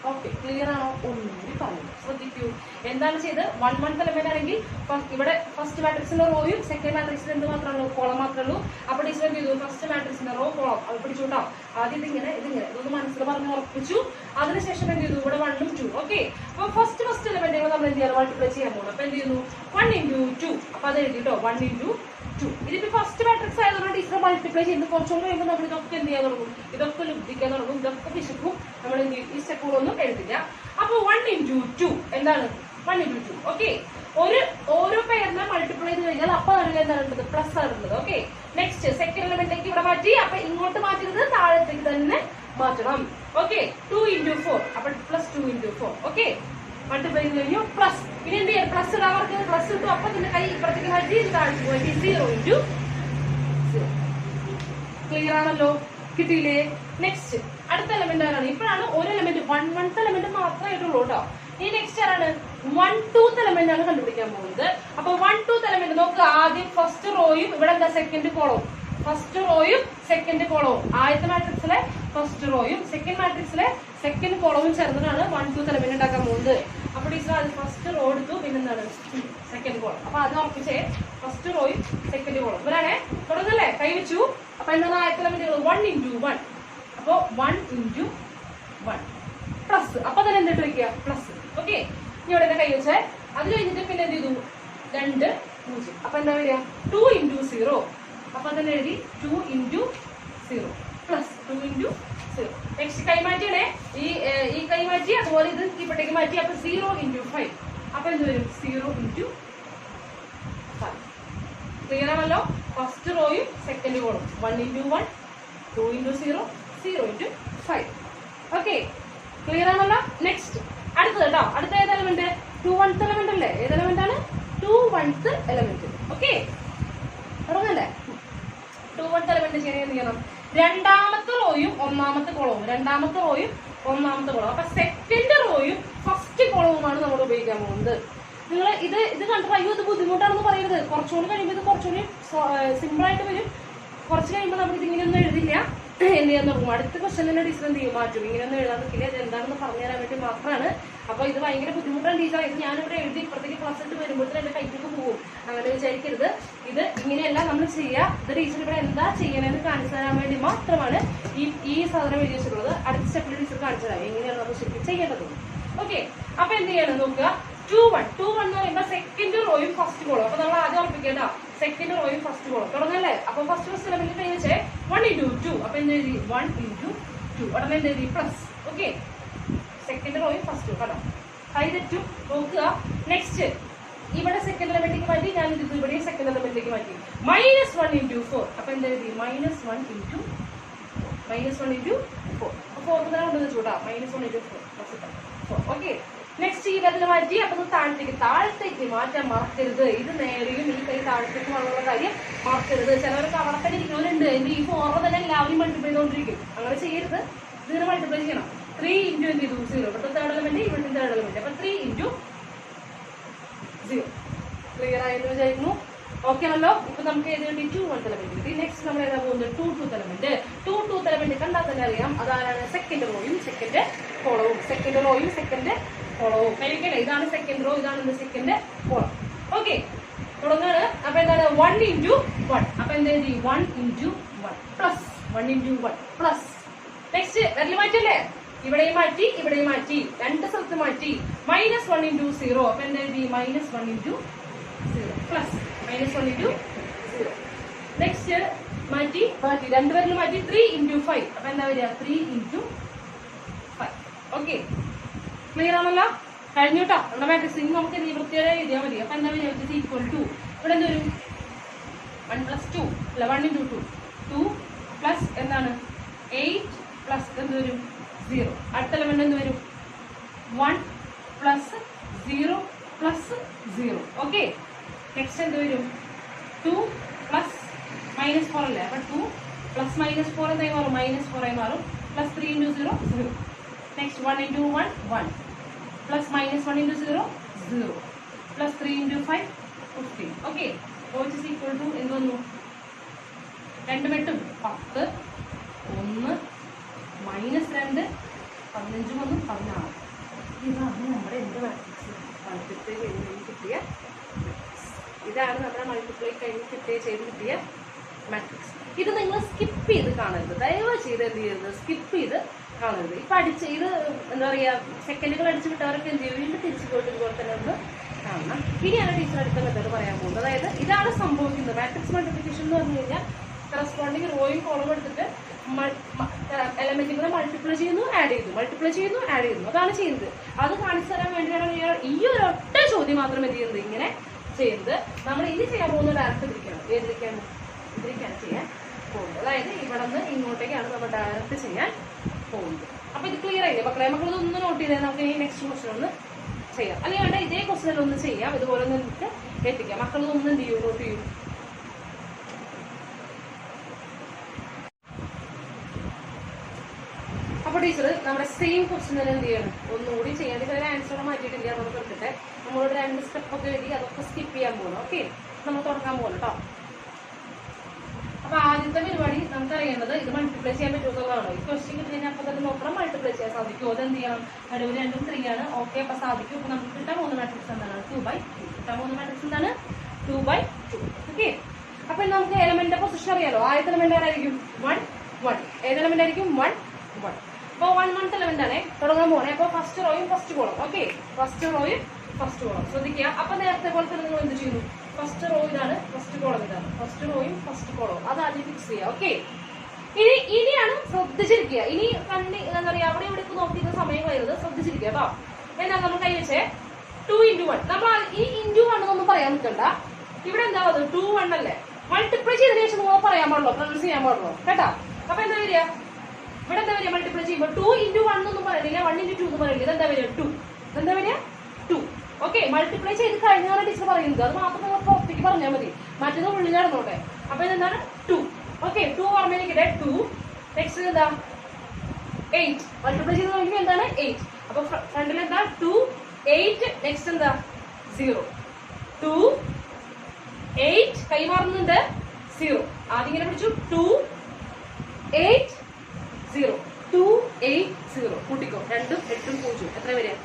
ഓക്കെ, ക്ലിയർ ആണോ? ഒന്നുകൂടി പറഞ്ഞു ശ്രദ്ധിക്കൂ. എന്താണ് ചെയ്ത് 1/1 എലമെന്റ് ആണെങ്കിൽ ഇവിടെ ഫസ്റ്റ് മാട്രിക്സിന്റെ റോയും സെക്കൻഡ് മാട്രിക്സിന്റെ എന്ത് മാത്രമേ കോളം മാത്രമേ ഉള്ളൂ. അപ്പൊ ടീച്ചർ എന്ത് ചെയ്തു, ഫസ്റ്റ് മാട്രിക്സിന്റെ റോ കോളം അത് പിടിച്ചുട്ടോ. ആദ്യം ഇതിങ്ങനെ ഇതൊന്ന് മനസ്സിൽ പറഞ്ഞ് ഉറപ്പിച്ചു. അതിനുശേഷം എന്ത് ചെയ്തു, ഇവിടെ 1 ഉം 2. ഓക്കെ, അപ്പൊ ഫസ്റ്റ് എലമെന്റുകൾ നമ്മൾ എന്ത് ചെയ്യാൻ മൾട്ടിപ്ലൈ ചെയ്യാൻ പോകും. അപ്പൊ എന്ത് ചെയ്യുന്നു, 1 × 2. അപ്പൊ അത് എഴുതിട്ടോ, 1 × 2. ഇതിപ്പോ ഫസ്റ്റ് മാട്രിക്സ് ആയതുകൊണ്ട് ടീച്ചർ മൾട്ടിപ്ലൈ ചെയ്യുന്നത് കുറച്ചുകൂടി കഴിയുമ്പോൾ നമ്മൾ ഇതൊക്കെ എന്ത് ചെയ്യാൻ തുടങ്ങും, ഇതൊക്കെ ലബ്ധിക്കാൻ തുടങ്ങും, ഇതൊക്കെ പിശുക്കും. നമ്മൾ ഈ സ്റ്റെപ്പുകളൊന്നും എഴുതില്ല. അപ്പൊ 1 × 2 എന്താണ്, 1 × 2. ഓക്കെ, ഓരോ പേരിനെ മൾട്ടിപ്ലൈ ചെയ്ത് കഴിഞ്ഞാൽ അപ്പൊ അതിൽ എന്താണ് പ്ലസ് ആണ് ഉള്ളത്. ഓക്കെ, നെക്സ്റ്റ് സെക്കൻഡ് എലമെന്റിലേക്ക് ഇവിടെ മാറ്റി. അപ്പൊ ഇങ്ങോട്ട് മാറ്റുന്നത് താഴത്തേക്ക് തന്നെ മാറ്റണം. ഓക്കെ, 2 × 4. അപ്പൊ പ്ലസ് 2 × 4. ഓക്കെ, മൾട്ടിപ്ലൈ ചെയ്ത് കഴിഞ്ഞു പ്ലസ്. ഇനി എന്ത് ചെയ്യാം, പ്ലസ് ഇടാവർക്ക് പ്ലസ് കിട്ടും. അപ്പൊ ഇതിന്റെ കൈ ഇപ്പുറത്തേക്ക് മാറ്റി താഴ്ച പോയി 0 × 0. ക്ലിയർ ആണല്ലോ, കിട്ടിയില്ലേ? നെക്സ്റ്റ് അടുത്ത എലമെന്റ് ആരാണ്? ഇപ്പോഴാണ് ഒരു എലമെന്റ് 1/1 എലമെന്റ് മാത്രമായിട്ടുള്ളൂ കേട്ടോ. ഈ നെക്സ്റ്റ് ആരാണ്? 1/2 എലമെന്റ് ആണ് കണ്ടുപിടിക്കാൻ പോകുന്നത്. അപ്പൊ 1/2 എലമെന്റ് നോക്കുക. ആദ്യം ഫസ്റ്റ് റോയും ഇവിടെ എന്താ സെക്കൻഡ് കോളവും. ഫസ്റ്റ് റോയും സെക്കൻഡ് കോളവും ആദ്യത്തെ മാട്രിക്സിലെ ഫസ്റ്റ് റോയും സെക്കൻഡ് മാട്രിക്സിലെ സെക്കൻഡ് കോളവും ചേർന്നിട്ടാണ് 1/2 എലമെന്റ് ഉണ്ടാക്കാൻ പോകുന്നത്. അപ്പൊ ടീച്ചർ അത് ഫസ്റ്റ് റോ എടുത്തു, പിന്നെ എന്താണ് സെക്കൻഡ് കോളം. അപ്പൊ അത് ഉറപ്പിച്ചേ, ഫസ്റ്റ് റോയും സെക്കൻഡ് കോളം ഇവരാണേ. തുടങ്ങല്ലേ, കൈവച്ചു. അപ്പൊ എന്താണ് ആദ്യത്തെ എലമെന്റുകൾ? 1 × 1. അപ്പൊ 1 × 1 പ്ലസ്. അപ്പൊ തന്നെ എന്തിട്ട് വെക്കുക, പ്ലസ്. ഓക്കെ, ഇനി ഇവിടെ കൈ വെച്ചേ. അത് കഴിഞ്ഞിട്ട് പിന്നെ എന്ത് ചെയ്തു, 2 0. അപ്പൊ എന്താ വരിക, 2 × 0. അപ്പൊ തന്നെ എഴുതി 2 × 0 പ്ലസ് 2 × 0. നെക്സ്റ്റ് കൈമാറ്റിയാണേ, ഈ കൈമാറ്റി അതുപോലെ ഇത് ഇപ്പോഴത്തേക്ക് മാറ്റി. അപ്പൊ 0 × 5. അപ്പൊ എന്ത് വരും, 0 × 5. ക്ലിയർ ആണല്ലോ? ഫസ്റ്റ് റോയും സെക്കൻഡ് കോളും 1 × 1 2 × 0 0 × 5. ഓക്കെ, ക്ലിയർ ആണല്ലോ? നെക്സ്റ്റ് അടുത്തത് കേട്ടോ. അടുത്ത ഏത് എലമെന്റ്? 2/1 എലമെന്റ് അല്ലേ? ഏത് എലമെന്റ് ആണ്? 2/1 എലമെന്റ്. ഓക്കെ, തുടങ്ങല്ലേ? 2/1 എലമെന്റ് ചെയ്യാൻ എന്ത് ചെയ്യണം, രണ്ടാമത്തെ റോയും ഒന്നാമത്തെ കോളവും. രണ്ടാമത്തെ റോയും ഒന്നാമത്തെ കോളവും. അപ്പൊ സെക്കൻഡ് റോയും ഫസ്റ്റ് കോളവുമാണ് നമ്മൾ ഉപയോഗിക്കാൻ പോകുന്നത്. നിങ്ങൾ ഇത് കണ്ടിട്ട് അയ്യോ ഇത് ബുദ്ധിമുട്ടാണെന്ന് പറയരുത്. കുറച്ചുകൂടി കഴിയുമ്പോൾ ഇത് കുറച്ചുകൂടി സിമ്പിൾ ആയിട്ട് വരും. കുറച്ച് കഴിയുമ്പോൾ നമ്മൾ ഇത് ഇങ്ങനെയൊന്നും എഴുതില്ല, എന്ത് ചെയ്യാൻ തുടങ്ങും. അടുത്ത ക്വസ്റ്റൻ തന്നെ ടീച്ചർ എന്ത് ചെയ്യും, മാറ്റും. ഇങ്ങനെയൊന്നും എഴുതാൻ നിൽക്കില്ല. ഇത് എന്താണെന്ന് പറഞ്ഞു തരാൻ വേണ്ടി മാത്രമാണ്. അപ്പൊ ഇത് ഭയങ്കര ബുദ്ധിമുട്ടാണ് ടീച്ചർ. ഇത് ഞാനിവിടെ എഴുതി ഇപ്പുറത്തേക്ക് ക്ലാസ് ഇട്ട് വരുമ്പോഴത്തേക്കും എന്റെ കൈക്ക് പോകും. അങ്ങനെ വിചാരിക്കരുത്. ഇത് ഇങ്ങനെയല്ല നമ്മൾ ചെയ്യുക. ഇത് ടീച്ചർ ഇവിടെ എന്താ ചെയ്യണമെന്ന് കാണിച്ചു തരാൻ വേണ്ടി മാത്രമാണ് ഈ സാധനം എഴുതി വെച്ചിട്ടുള്ളത്. അടുത്ത സ്റ്റെപ്പിൽ ടീച്ചർ കാണിച്ചു തരാം എങ്ങനെയാണ് നമ്മൾ ശരിക്കും ചെയ്യേണ്ടത്. ഓക്കെ, അപ്പൊ എന്ത് ചെയ്യണം നോക്കുക. 2/1 എന്ന് പറയുമ്പോൾ സെക്കൻഡ് റോയും ഫസ്റ്റ് കോളും. അപ്പൊ നമ്മൾ ആദ്യം ഉറപ്പിക്കേണ്ട സെക്കൻഡ് റോയും ഫസ്റ്റ് കോളും. തുടങ്ങല്ലേ? അപ്പൊ ഫസ്റ്റ് എലമെന്റ് കൈ വെച്ചേ 1 × 2. അപ്പൊ എന്ത് എഴുതി, 1 × 2. ഉടനെ എന്ത് എഴുതി, പ്ലസ്. ഓക്കെ, സെക്കൻഡ് റോയും ഫസ്റ്റ് കേട്ടോ. കൈ തെറ്റും നോക്കുക. നെക്സ്റ്റ് ഇവിടെ സെക്കൻഡ് എലമെന്റിലേക്ക് മാറ്റി. ഞാൻ ഇത് ഇവിടെ സെക്കൻഡ് എലമെന്റിലേക്ക് മാറ്റി. -1 × 4. അപ്പൊ എന്താ എഴുതി, -1 × 4. അപ്പൊ 4 തന്നെ കൊണ്ടുവന്ന് വെച്ചോട്ടാ. -1 × 4. ഓക്കെ, നെക്സ്റ്റ് ഈ വിരൽ മാറ്റി. അപ്പൊ താഴത്തേക്ക് മാറ്റാൻ മറക്കരുത്. ഇത് നേരെയും ഈ കൈ താഴത്തേക്ക് വന്നുള്ള കാര്യം മറക്കരുത്. ചിലവർക്ക് അവിടെ തന്നെ ഇരിക്കുന്നവരുണ്ട്. ഈ 4 തന്നെ എല്ലാവരും മൾട്ടിപ്ലൈ ചെയ്തുകൊണ്ടിരിക്കും. അങ്ങനെ ചെയ്യരുത്. ഇതിനെ മൾട്ടിപ്ലൈ ചെയ്യണം. 3 × എന്ത് ചെയ്തു, 0. ഇവിടുത്തെ തേർഡ് എലമെന്റ്, ഇവിടുത്തെ തേർഡ് എലമെന്റ്. അപ്പൊ 3 × 0. ക്ലിയർ ആയെന്ന് വിചാരിക്കുന്നു. ഓക്കെ ആണല്ലോ? ഇപ്പൊ നമുക്ക് ഏത് വേണ്ടി 2/1 എലമെന്റ് കിട്ടി. നെക്സ്റ്റ് നമ്മൾ ഏതാ പോകുന്നത്, 2/2 എലമെന്റ്. 2/2 എലമെന്റ് കണ്ടാൽ തന്നെ അറിയാം അതാരാണ്. സെക്കൻഡ് റോയും സെക്കൻഡ് കോളവും. സെക്കൻഡ് റോയും സെക്കൻഡ് കോളവും കഴിക്കണേ. ഇതാണ് സെക്കൻഡ് റോ, ഇതാണ് സെക്കൻഡ് കോളം. ഓക്കെ, തുടങ്ങാണ്. അപ്പൊ എന്താണ് 1 × 1. അപ്പൊ എന്താ 1 × 1 പ്ലസ് 1 × 1 പ്ലസ്. നെക്സ്റ്റ് വിരൽ മാറ്റല്ലേ, ഇവിടെയും മാറ്റി ഇവിടെയും മാറ്റി, രണ്ട് സ്ഥലത്ത് മാറ്റി. -1 × 0. അപ്പൊ എന്താ -1 × 0 പ്ലസ് -1 × 0. നെക്സ്റ്റ് മാറ്റി രണ്ടുപേരിൽ മാറ്റി 3 × 5. അപ്പൊ എന്താ വരിക, 3 × 5. ഓക്കെ, ക്ലിയർ ആണല്ലോ? കഴിഞ്ഞു കേട്ടോ. നമ്മുടെ മാട്രിക്സ് ഇനി നമുക്ക് വൃത്തിയോടെ എഴുതിയാൽ മതി. അപ്പൊ എന്താ വരിക, = ഇവിടെ എന്ത് വരും, 1 + 2 അല്ല 1 × 2 2 പ്ലസ് എന്താണ് 8 പ്ലസ് എന്ത് വരും 0. അടുത്ത എലമെന്റ് എന്ത് വരും, 1 + 0 + 0. ഓക്കെ, നെക്സ്റ്റ് എന്ത് വരും, 2 + -4 അല്ലേ? അപ്പൊ 2 പ്ലസ് -4 എന്തായി മാറും? -4 ആയി മാറും. Plus 3 into 0 0. Next 1 into 1 1. Plus -1 into 0 0. Plus 3 into 5 15. Okay, which is equal to എന്ത് വന്നു? 2 വെട്ടും 10 1 -2 15 വന്നു 16. ഇതാണ് നമ്മുടെ എന്ത് മാട്രിക്സ് മൾട്ടിപ്ലൈ ചെയ്ത് കിട്ടിയ ഇതാണ് നമ്മുടെ മൾട്ടിപ്ലൈ ചെയ്ത് കിട്ടിയ മാട്രിക്സ്. ഇത് നിങ്ങൾ സ്കിപ്പ് ചെയ്ത് കാണരുത്, ദയവ് ചെയ്ത് എന്ത് ചെയ്യരുത്, സ്കിപ്പ് ചെയ്ത് കാണരുത്. ഇപ്പം അടിച്ച് ഇത് എന്താ പറയുക, സെക്കൻഡുകൾ അടിച്ച് വിട്ടവരൊക്കെ എന്ത് ചെയ്യും, വീണ്ടും തിരിച്ചു പോയിട്ട് ഇതുപോലെ തന്നെ ഒന്ന് കാണണം. ഇനിയാണ് ടീച്ചർ അടുത്ത മെത്തേഡ് പറയാൻ പോകുന്നത്. അതായത് ഇതാണ് സംഭവിക്കുന്നത്. മാട്രിക്സ് മൾട്ടിപ്ലിക്കേഷൻ എന്ന് പറഞ്ഞു കഴിഞ്ഞാൽ കറസ്പോണ്ടിങ് റോയും കോളം എടുത്തിട്ട് എലമെന്റുകളെ മൾട്ടിപ്ലൈ ചെയ്യുന്നു, ആഡ് ചെയ്യുന്നു, മൾട്ടിപ്ലൈ ചെയ്യുന്നു, ആഡ് ചെയ്യുന്നു. അതാണ് ചെയ്യുന്നത്. അത് കാണിച്ചു തരാൻ വേണ്ടിയാണ് ഈ ഒരു ഒറ്റ ചോദ്യം മാത്രം എന്ത് ചെയ്യുന്നത്, ഇങ്ങനെ ചെയ്യുന്നത്. നമ്മൾ ഇനി ചെയ്യാൻ പോകുന്ന ഡയറക്റ്റ് ഇതിരിക്കാണ് ചെയ്യാൻ പോകുന്നത്. അതായത് ഇവിടെ നിന്ന് ഇങ്ങോട്ടേക്കാണ് നമ്മൾ ഡയറക്റ്റ് ചെയ്യാൻ പോകുന്നത്. അപ്പൊ ഇത് ക്ലിയർ ആയില്ലേ മക്കളെ? മക്കളൊന്ന് നോട്ട് ചെയ്താൽ നമുക്ക് ഈ നെക്സ്റ്റ് ക്വസ്റ്റൻ ഒന്ന് ചെയ്യാം. അല്ലെങ്കിൽ വേണ്ട ഇതേ ക്വസ്റ്റനിൽ ഒന്ന് ചെയ്യാം, ഇതുപോലെ ഒന്ന് നമുക്ക് എത്തിക്കാം. മക്കളൊന്നും എന്ത് ചെയ്യും, നോട്ട് ചെയ്യും. അപ്പൊ ടീച്ചർ നമ്മുടെ സെയിം ക്വസ്റ്റൻ തന്നെ എന്ത് ചെയ്യണം, ഒന്നുകൂടി ചെയ്യാൻ. ടീച്ചർ ആൻസർ മാറ്റിയിട്ടില്ല, നമുക്ക് എടുത്തിട്ട് നമ്മളോട് 2 സ്റ്റെപ്പൊക്കെ എഴുതി അതൊക്കെ സ്കിപ്പ് ചെയ്യാൻ പോകണം. ഓക്കെ, നമ്മൾ തുടങ്ങാൻ പോകണം കേട്ടോ. അപ്പൊ ആദ്യത്തെ പരിപാടി നമുക്ക് അറിയേണ്ടത് ഇത് മൾട്ടിപ്ലൈ ചെയ്യാൻ പറ്റുമെന്നുള്ളതാണ്. ഈ ക്വസ്റ്റ്യൻ കിട്ടി കഴിഞ്ഞാൽ അപ്പൊ തന്നെ നോക്കണം മൾട്ടിപ്ലൈ ചെയ്യാൻ സാധിക്കും. അതെന്ത് ചെയ്യണം, നടുവിൽ 2 3 ആണ്. ഓക്കെ, അപ്പൊ സാധിക്കും. അപ്പൊ നമുക്ക് കിട്ടാൻ പോകുന്ന മാട്രിക്സ് എന്താണ്? 2/2. കിട്ടാൻ പോകുന്ന മാട്രിക്സ് എന്താണ്? 2/2. ഓക്കെ, അപ്പൊ നമുക്ക് എലമെന്റിന്റെ പൊസിഷൻ അറിയാലോ. ആദ്യത്തെ എലമെന്റ് ആരായിരിക്കും? 1 1. ഏത് എലമെന്റ് ആയിരിക്കും? 1 1. അപ്പൊ 1 എലമെന്റ് ആണ് തുടങ്ങാൻ പോണേ. അപ്പൊ ഫസ്റ്റ് റോയും ഫസ്റ്റ് കോളം. ഓക്കെ, ഫസ്റ്റ് റോയും ഫസ്റ്റ് കോളം ശ്രദ്ധിക്കുക. അപ്പൊ നേരത്തെ പോലെ തന്നെ നിങ്ങൾ എന്ത് ചെയ്യുന്നു, ഫസ്റ്റ് റോ ഇതാണ്, ഫസ്റ്റ് കോളം ഇതാണ്. ഫസ്റ്റ് റോയും ഫസ്റ്റ് കോളവും അത് ആദ്യം ഫിക്സ് ചെയ്യുക. ഓക്കെ, ഇനിയാണ് ശ്രദ്ധിച്ചിരിക്കുക. ഇനി എന്താ പറയാ, അവിടെ ഇവിടെ നോക്കിയിരുന്ന സമയം വരുന്നത് ശ്രദ്ധിച്ചിരിക്കുക കേട്ടോ. എന്നാ നമ്മൾ കൈ വെച്ചേ 2 into 1. നമ്മൾ ഈ into 1 എന്നൊന്നും പറയാൻ നിൽക്കണ്ട. ഇവിടെ എന്താ 2 1 അല്ലേ? മൾട്ടിപ്ലൈ ചെയ്തതിനു ശേഷം നമ്മൾ പറയാൻ പാടുള്ളൂ, പ്രൊനൗൺസ് ചെയ്യാൻ പാടുള്ളൂ കേട്ടോ. അപ്പൊ എന്താ വരിക, ഇവിടെ എന്താ വരിക, മൾട്ടിപ്ലൈ ചെയ്യുമ്പോൾ 2 into 1 എന്നൊന്നും പറയുന്നില്ല, 1 into 2 എന്ന് പറയുന്നില്ല. ഇതെന്താ വരിക? 2. ഇതെന്താ വരിക? 2. ഓക്കെ, മൾട്ടിപ്ലൈ ചെയ്ത് കഴിഞ്ഞാണ് ടീച്ചർ പറയുന്നത്. അത് മാത്രം നമ്മൾ പുറത്തേക്ക് പറഞ്ഞാൽ മതി, മറ്റേത് ഉള്ളിൽ നടന്നോട്ടെ. അപ്പൊ ഇതെന്താണ്? 2. ഓക്കെ, 2 ഓർമ്മയിലിരിക്കട്ടെ. 2. നെക്സ്റ്റ് എന്താ? 8. മൾട്ടിപ്ലൈ ചെയ്ത് നോക്കി എന്താണ്? 8. അപ്പൊ ഫ്രണ്ടിൽ എന്താ? 2 8. നെക്സ്റ്റ് എന്താ? 0 2 8. കൈമാറുന്നുണ്ട് 0. ആദ്യം ഇങ്ങനെ പിടിച്ചു 2 8 0. 2 8 0. കൂട്ടിക്കോ, 2 8 0. എത്ര വരിക?